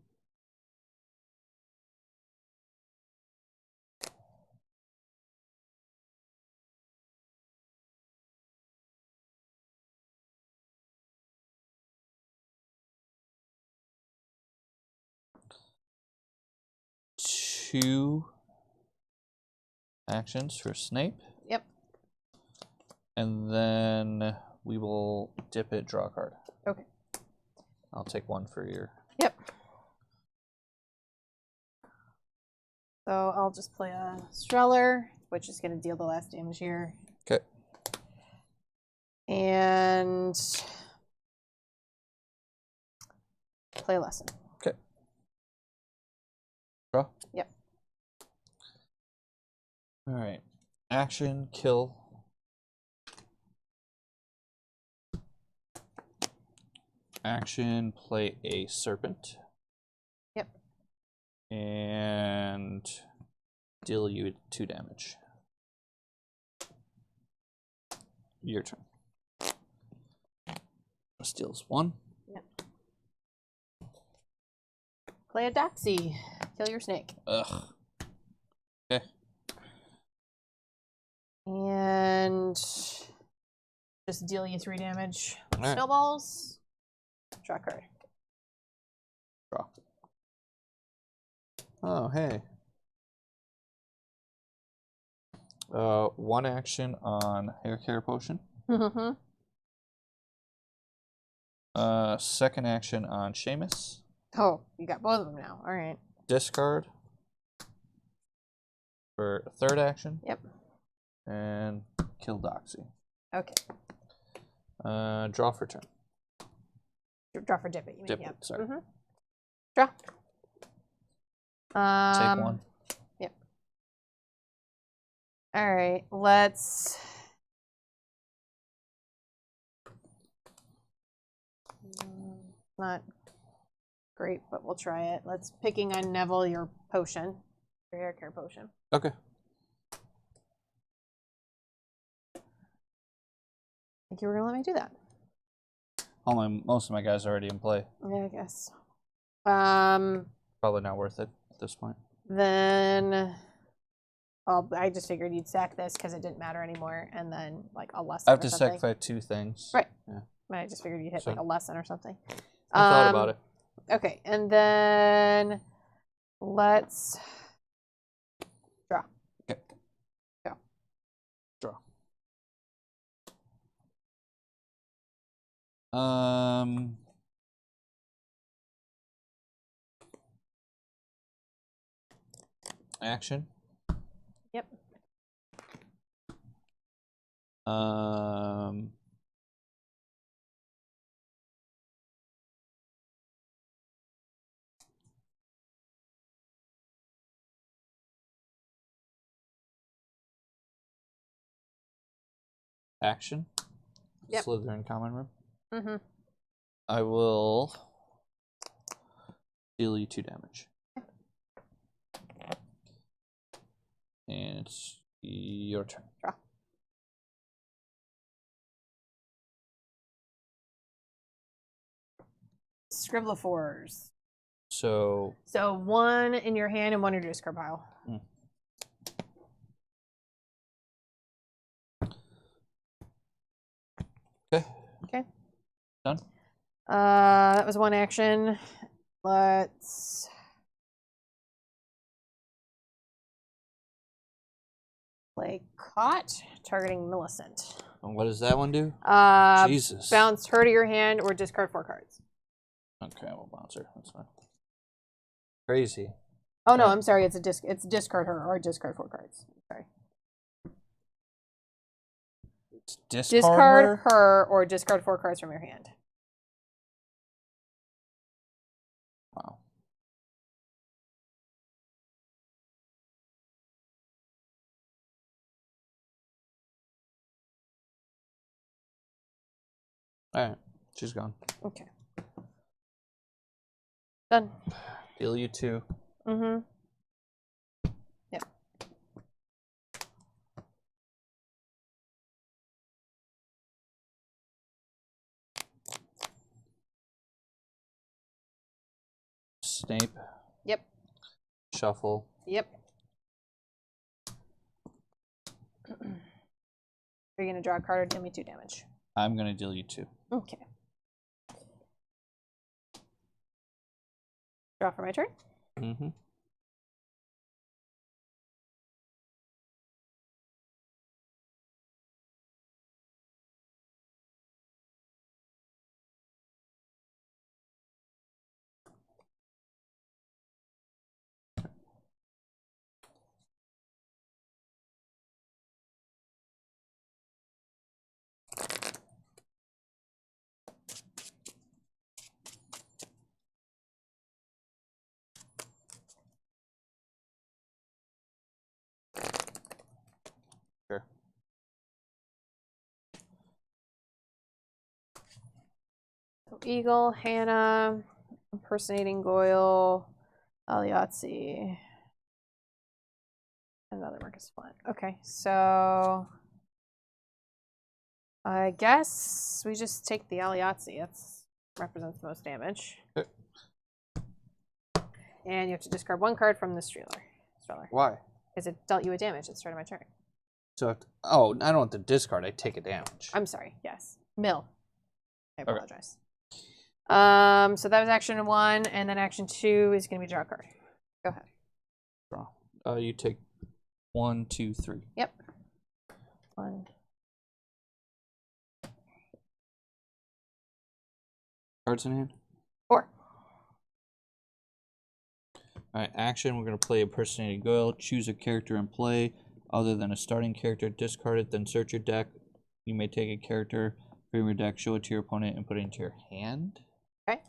Two actions for Snape. Yep. And then we will Dippett, draw a card. Okay. I'll take 1 for your. Yep. So I'll just play a Streller, which is going to deal the last damage here. Okay. And play a Lesson. Okay. Draw? Yep. All right. Action, kill. Action, play a serpent. Yep. And deal you 2 damage. Your turn. Steals 1. Yep. Play a Doxy. Kill your snake. Ugh. Okay. And just deal you 3 damage. Right. Snowballs. Draw card. Draw. Oh, hey. 1 action on Hair Care Potion. Mm-hmm. Second action on Seamus. Oh, you got both of them now. All right. Discard for a 3rd action. Yep. And kill Doxy. Okay. Draw for turn. Draw for Dippett, you mean? Dippett, Yep. sorry. Mm-hmm. Draw. Take 1. Yep. All right, let's. Not great, but we'll try it. Let's picking on Neville your potion, your hair care potion. Okay. I think you were gonna let me do that. Most of my guys are already in play. Yeah, I guess. Probably not worth it at this point. Then, well, I just figured you'd sack this because it didn't matter anymore, and then like a lesson. I have to sacrifice 2 things. Right. Yeah. I just figured you'd hit like a lesson or something. I thought about it. Okay, and then let's draw. Okay. Go. Draw. Action. Yep. Action. Yep. Slytherin common room. Mm-hmm. I will deal you 2 damage. And it's your turn. Draw. Scribbler-fours. So 1 in your hand and 1 in your discard pile. Okay. Done. That was 1 action. Let's play Caught, targeting Millicent. And what does that one do? Jesus. Bounce her to your hand or discard 4 cards. Okay, we'll bounce her. That's fine. Crazy. Oh no, I'm sorry. It's discard her or discard 4 cards. Sorry. It's discard her or discard 4 cards from your hand. Wow. All right, she's gone. Okay. Done. Deal you 2. Mm-hmm. Yep. Snape. Yep. Shuffle. Yep. Are you going to draw a card or deal me 2 damage? I'm going to deal you 2. Okay. Draw for my turn? Mm-hmm. Sure. So Eagle, Hannah, Impersonating Goyle, Alihotsy, another Marcus Flint. Okay, so I guess we just take the Alihotsy. That represents the most damage. Okay. And you have to discard 1 card from the Streeler. Why? Because it dealt you a damage at the start of my turn. So, oh, I don't have to discard. I take a damage. I'm sorry. Yes. Mill. I Okay. apologize. So that was action 1, and then action 2 is going to be draw a card. Go ahead. Draw. You take 1, 2, 3. Yep. 1. Cards in hand? 4. Alright, action. We're going to play Impersonating Goyle. Choose a character in play other than a starting character. Discard it, then search your deck. You may take a character from your deck, show it to your opponent, and put it into your hand. Okay.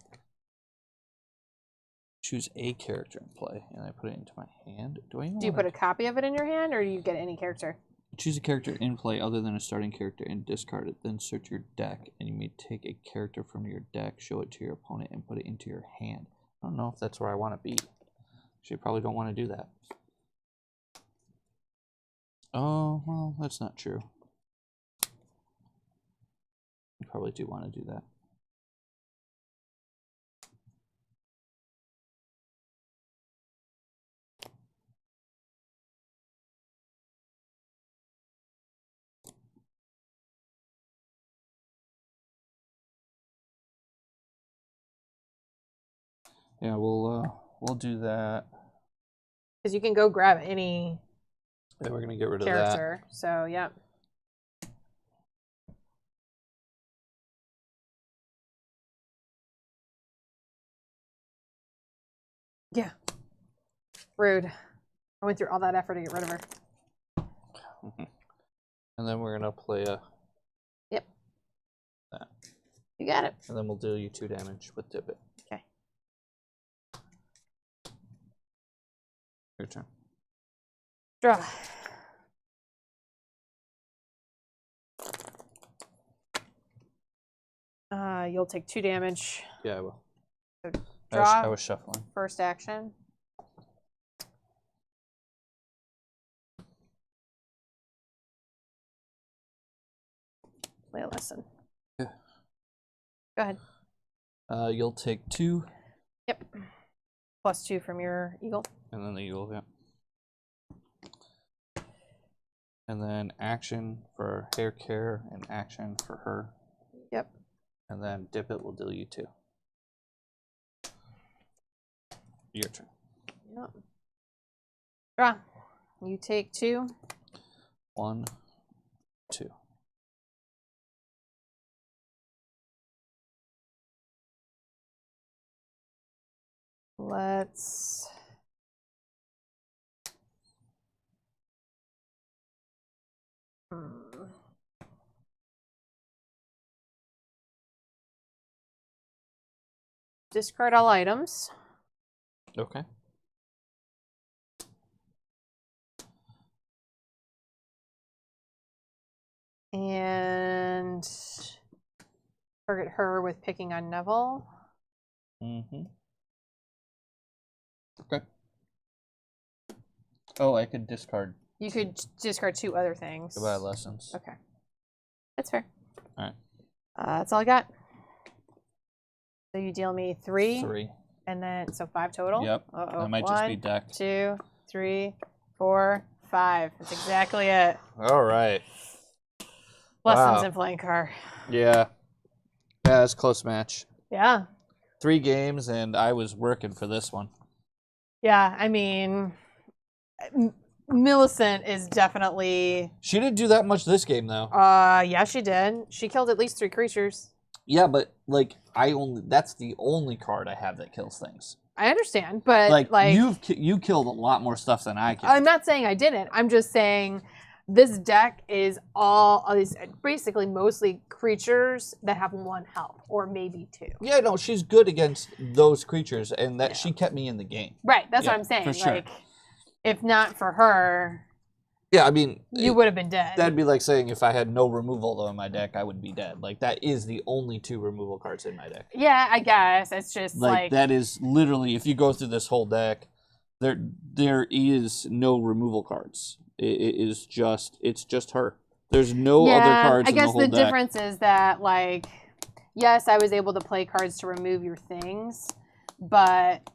Choose a character in play, and I put it into my hand. Do you put a copy of it in your hand, or do you get any character? Choose a character in play other than a starting character and discard it. Then search your deck, and you may take a character from your deck, show it to your opponent, and put it into your hand. I don't know if that's where I want to be. Actually, I probably don't want to do that. Oh, well, that's not true. You probably do want to do that. Yeah, we'll do that. Because you can go grab any. Yeah, we're gonna get rid of character. So yep. Yeah. Rude. I went through all that effort to get rid of her. And then we're gonna play a. Yep. That. You got it. And then we'll deal you 2 damage with Dippett. Okay. Your turn. Draw. You'll take 2 damage. Yeah, I will. So draw. I was shuffling. First action. Play a lesson. Yeah. Go ahead. You'll take 2. Yep. +2 from your eagle. And then the eagle, yeah. And then action for hair care and action for her. Yep. And then Dippett will deal you 2. Your turn. Yep. Draw. You take 2. 1, 2. Let's discard all items. Okay. And target her with picking on Neville. Mm-hmm. Okay. Oh, I could discard. You could discard 2 other things. Goodbye lessons. Okay. That's fair. All right. That's all I got. So you deal me 3. 3. And then, so 5 total? Yep. Uh-oh. That might 1, just be decked. 2, 3, 4, 5. That's exactly it. All right. Lessons in playing car. Yeah. Yeah, it's a close match. Yeah. 3 games, and I was working for this one. Yeah, I mean, Millicent is definitely... She didn't do that much this game, though. Yeah, she did. She killed at least 3 creatures. Yeah, but, like, that's the only card I have that kills things. I understand, but, like you killed a lot more stuff than I killed. I'm not saying I didn't. I'm just saying this deck is basically mostly creatures that have 1 health, or maybe 2. Yeah, no, she's good against those creatures, and that she kept me in the game. Right, that's what I'm saying. For sure. Like, if not for her, yeah, I mean, you would have been dead. That'd be like saying if I had no removal though in my deck, I would be dead. Like that is the only 2 removal cards in my deck. Yeah, I guess it's just like that is literally, if you go through this whole deck, there is no removal cards. It's just her. There's no other cards in the whole deck. I guess the difference is that, like, yes, I was able to play cards to remove your things, but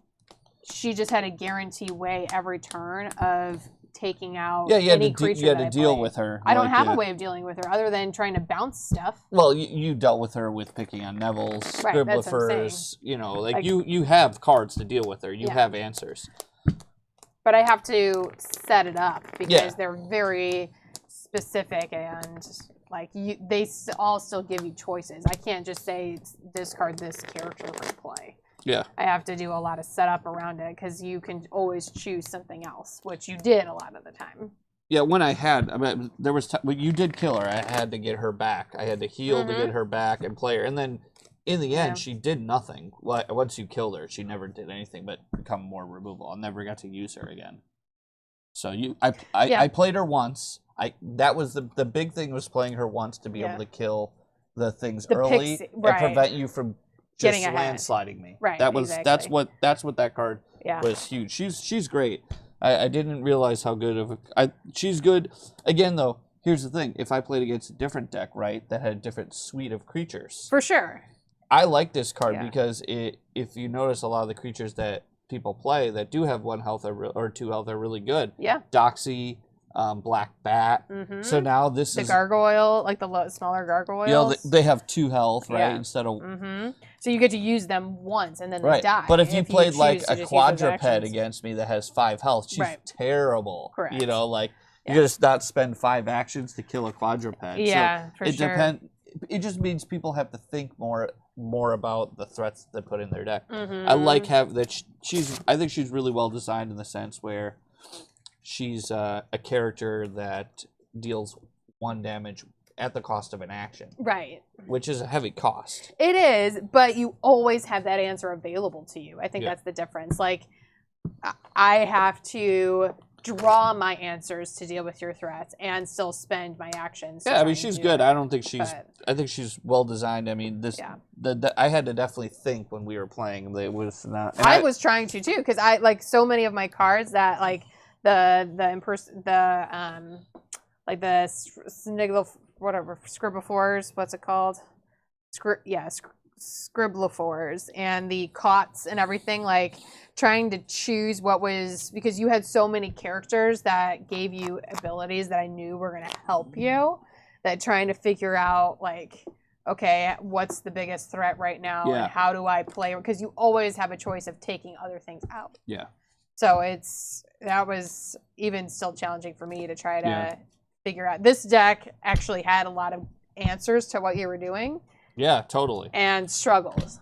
she just had a guarantee way every turn of taking out any creature you had to deal with her. I don't have a way of dealing with her other than trying to bounce stuff. Well, you dealt with her with picking on Neville's, Scribblifers, you know, like you have cards to deal with her. You have answers. But I have to set it up because they're very specific and like they all still give you choices. I can't just say discard this character for play. Yeah. I have to do a lot of setup around it because you can always choose something else, which you did a lot of the time. Yeah, when I had, I mean, there was when you did kill her, I had to get her back. I had to heal to get her back and play her, and then in the end, she did nothing. Once you killed her, she never did anything but become more removal. I never got to use her again. So I played her once. That was the big thing, was playing her once to be able to kill the things early and prevent you from just landsliding me. Right. That's what that card was huge. She's great. I didn't realize how good she's good. Again though, here's the thing. If I played against a different deck, right, that had a different suite of creatures. For sure. I like this card because if you notice, a lot of the creatures that people play that do have 1 health or 2 health are really good. Yeah. Doxy, Black Bat. So now this is... The gargoyle, like the smaller gargoyles. You know, they have 2 health, right? Yeah. Instead of... So you get to use them once, and then they die. But if you played like a quadruped against me that has 5 health, she's terrible. Correct. You know, like, you just not spend 5 actions to kill a quadruped. Yeah, so it depends. It just means people have to think more about the threats they put in their deck. I like that she's. I think she's really well designed in the sense where she's a character that deals 1 damage at the cost of an action. Right. Which is a heavy cost. It is, but you always have that answer available to you. I think that's the difference. Like, I have to draw my answers to deal with your threats and still spend my actions. Yeah, I mean, she's good. I don't think she's... I think she's well designed. I mean, this... I had to definitely think when we were playing. It was not... I was trying to, too, because I, like, so many of my cards that, like, Scribophores, what's it called? Scribophores and the Cots and everything, like trying to choose what was, because you had so many characters that gave you abilities that I knew were going to help you, that trying to figure out like, okay, what's the biggest threat right now and how do I play, because you always have a choice of taking other things out. Yeah. So that was even still challenging for me to try to figure out. This deck actually had a lot of answers to what you were doing. Yeah, totally. And struggles,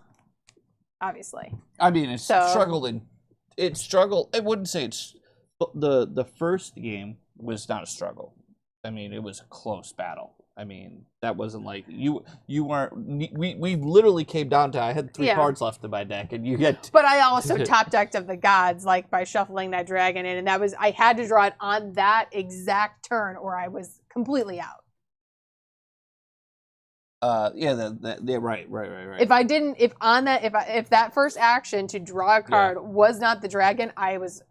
obviously. I mean, it's struggled. It struggled. I wouldn't say it's... The first game was not a struggle. I mean, it was a close battle. I mean, that wasn't like... You weren't... We literally came down to... I had 3 cards left in my deck, and you get... But I also top-decked of the gods, like, by shuffling that dragon in, and that was... I had to draw it on that exact turn, or I was completely out. Right. If that first action to draw a card was not the dragon, it was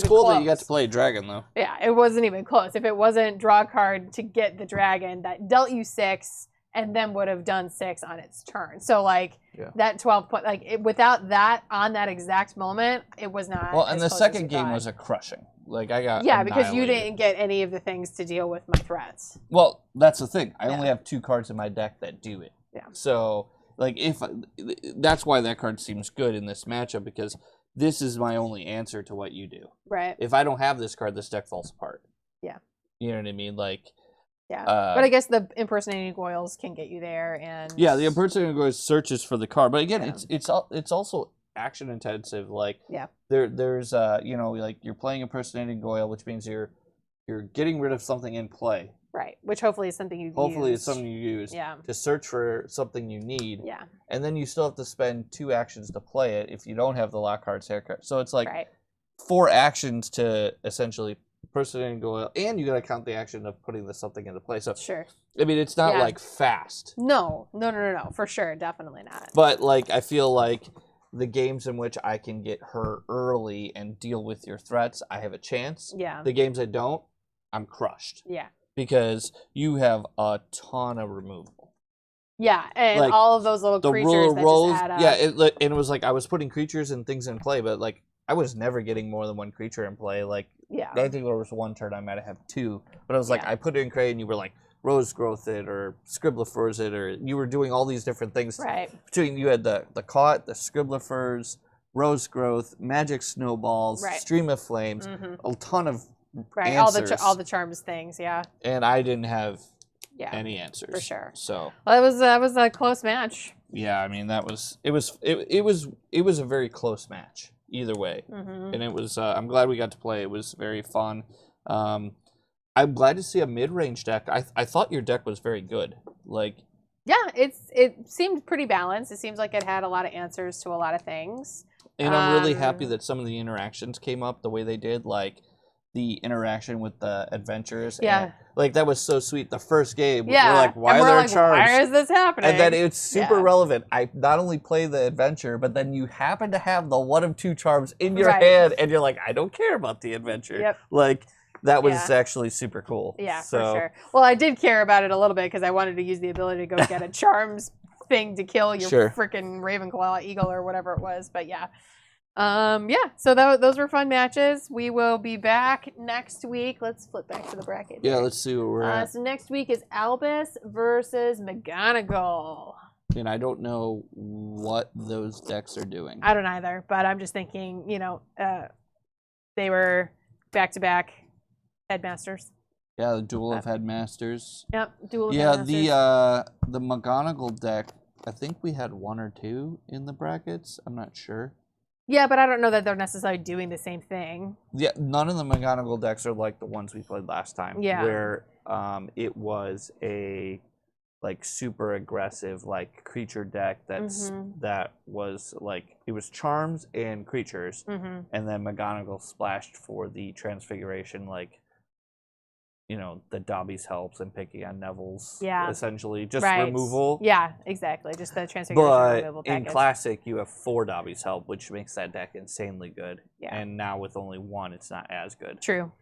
cool that you got to play a dragon though. Yeah, it wasn't even close. If it wasn't draw a card to get the dragon that dealt you 6 and then would have done 6 on its turn. So like that 12 point, like without that on that exact moment, it was not. Well, and the second game was a crushing. Like I got because you didn't get any of the things to deal with my threats. Well, that's the thing. I only have 2 cards in my deck that do it. Yeah. So like that's why that card seems good in this matchup, because this is my only answer to what you do. Right. If I don't have this card, this deck falls apart. Yeah. You know what I mean? Like. Yeah. But I guess the Impersonating Goyles can get you there, and. Yeah, the Impersonating Goyles searches for the card, but again, it's also action intensive. Like there's like you're playing Impersonating Goyle, which means you're getting rid of something in play. Right, which hopefully is something you use. Hopefully it's something you use to search for something you need. Yeah. And then you still have to spend 2 actions to play it if you don't have the Lockhart's haircut. So it's like 4 actions to essentially Impersonating Goyle, and you got to count the action of putting something into play. So I mean, it's not like fast. No, for sure, definitely not. But like I feel like the games in which I can get her early and deal with your threats, I have a chance. Yeah. The games I don't, I'm crushed. Yeah. Because you have a ton of removal. Yeah, and like, all of those little creatures that just add up. Yeah, and it was like I was putting creatures and things in play, but like I was never getting more than 1 creature in play. Like I think there was 1 turn I might have 2, but I was like I put it in Cray and you were like Rose Growth it or Scribblefurs it, or you were doing all these different things. Right. Between you had the Caught, the Scribblefurs, Rose Growth, Magic Snowballs, Stream of Flames, a ton of answers. all the charms things, and I didn't have any answers for sure. So that was a close match. Yeah, I mean it was a very close match either way, and it was. I'm glad we got to play. It was very fun. I'm glad to see a mid-range deck. I thought your deck was very good. Like. Yeah, it seemed pretty balanced. It seems like it had a lot of answers to a lot of things. And I'm really happy that some of the interactions came up the way they did. Like. The interaction with the adventures. Yeah. And, like, that was so sweet. The first game, we're like, why are there charms? Why is this happening? And then it's super relevant. I not only play the adventure, but then you happen to have the 1 of 2 charms in your hand, and you're like, I don't care about the adventure. Yep. Like, that was actually super cool. Yeah, for sure. Well, I did care about it a little bit because I wanted to use the ability to go get a charms thing to kill your freaking Ravenclaw Eagle or whatever it was. But yeah. Yeah, so those were fun matches. We will be back next week. Let's flip back to the bracket. Yeah, let's see where we're at. So next week is Albus versus McGonagall. And I don't know what those decks are doing. I don't either, but I'm just thinking, they were back-to-back headmasters. Yeah, the Duel of Headmasters. Yep, Duel of Headmasters. Yeah, the McGonagall deck, I think we had 1 or 2 in the brackets. I'm not sure. Yeah, but I don't know that they're necessarily doing the same thing. Yeah, none of the McGonagall decks are like the ones we played last time. Yeah. Where it was a super aggressive creature deck that was it was charms and creatures, and then McGonagall splashed for the transfiguration the Dobby's helps and picking on Neville's. Yeah. Essentially just removal. Yeah, exactly. Just the transfiguration removal package. In Classic you have 4 Dobby's help, which makes that deck insanely good. Yeah. And now with only 1 it's not as good. True.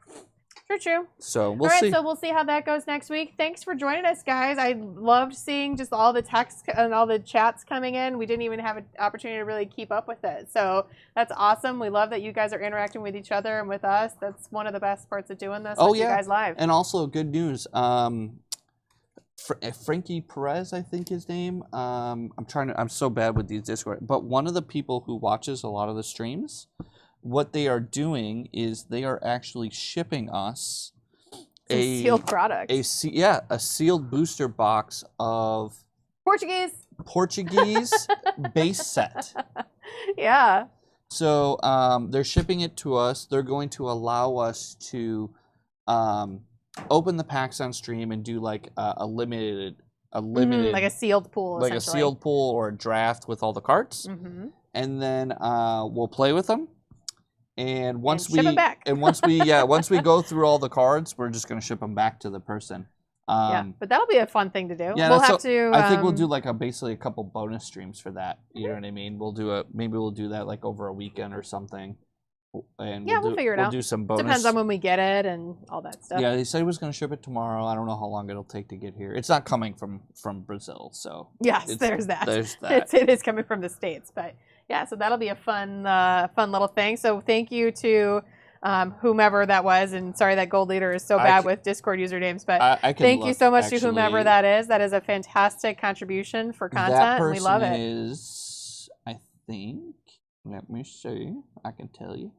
True. So we'll see. So we'll see how that goes next week. Thanks for joining us, guys. I loved seeing just all the texts and all the chats coming in. We didn't even have an opportunity to really keep up with it. So that's awesome. We love that you guys are interacting with each other and with us. That's one of the best parts of doing this with you guys live. And also good news. Frankie Perez, I think his name. I'm so bad with these Discord, but one of the people who watches a lot of the streams, what they are doing is they are actually shipping us a sealed product. A sealed booster box of Portuguese base set. Yeah. So they're shipping it to us. They're going to allow us to open the packs on stream and do a limited like a sealed pool, like a sealed pool or a draft with all the cards, and then we'll play with them. And once we go through all the cards, we're just gonna ship them back to the person. But that'll be a fun thing to do. Yeah, I think we'll do basically a couple bonus streams for that. You know what I mean? Maybe we'll do that over a weekend or something. And we'll figure it out. We'll do some bonus. Depends on when we get it and all that stuff. Yeah, he said he was gonna ship it tomorrow. I don't know how long it'll take to get here. It's not coming from Brazil, so yes, there's that. It is coming from the States, but. Yeah, so that'll be a fun little thing. So thank you to whomever that was, and sorry that Gold Leader is so bad with Discord usernames, but thank you so much to whomever that is. That is a fantastic contribution for content, and we love it. That person is, I think, let me see, I can tell you,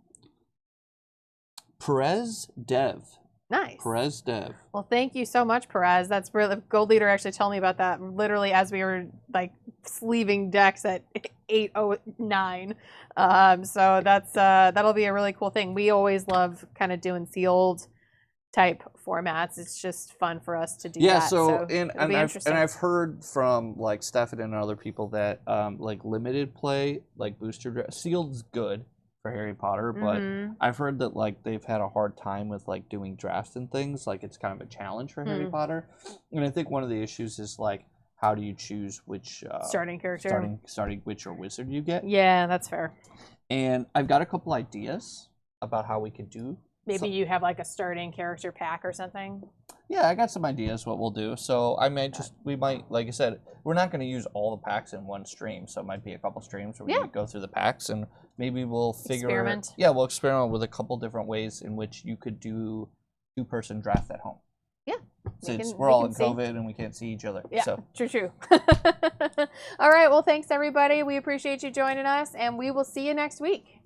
Perez Dev. Nice. Perez Dev. Well, thank you so much, Perez. That's really Gold Leader actually told me about that literally as we were sleeving decks at 8:09. So that'll be a really cool thing. We always love kind of doing sealed type formats. It's just fun for us to do that. So I've heard from Stefan and other people that limited play, booster draft, sealed's good for Harry Potter, but I've heard that they've had a hard time with doing drafts and things. It's kind of a challenge for Harry Potter, and I think one of the issues is how do you choose which starting character, starting witch or wizard you get? Yeah, that's fair. And I've got a couple ideas about how we could do. Maybe you have a starting character pack or something. Yeah, I got some ideas what we'll do. So we might, like I said, we're not going to use all the packs in one stream. So it might be a couple streams where we go through the packs, and maybe we'll experiment with a couple different ways in which you could do 2-person draft at home. Yeah. Since we're all in COVID and we can't see each other. Yeah, so. True. All right, well, thanks, everybody. We appreciate you joining us, and we will see you next week.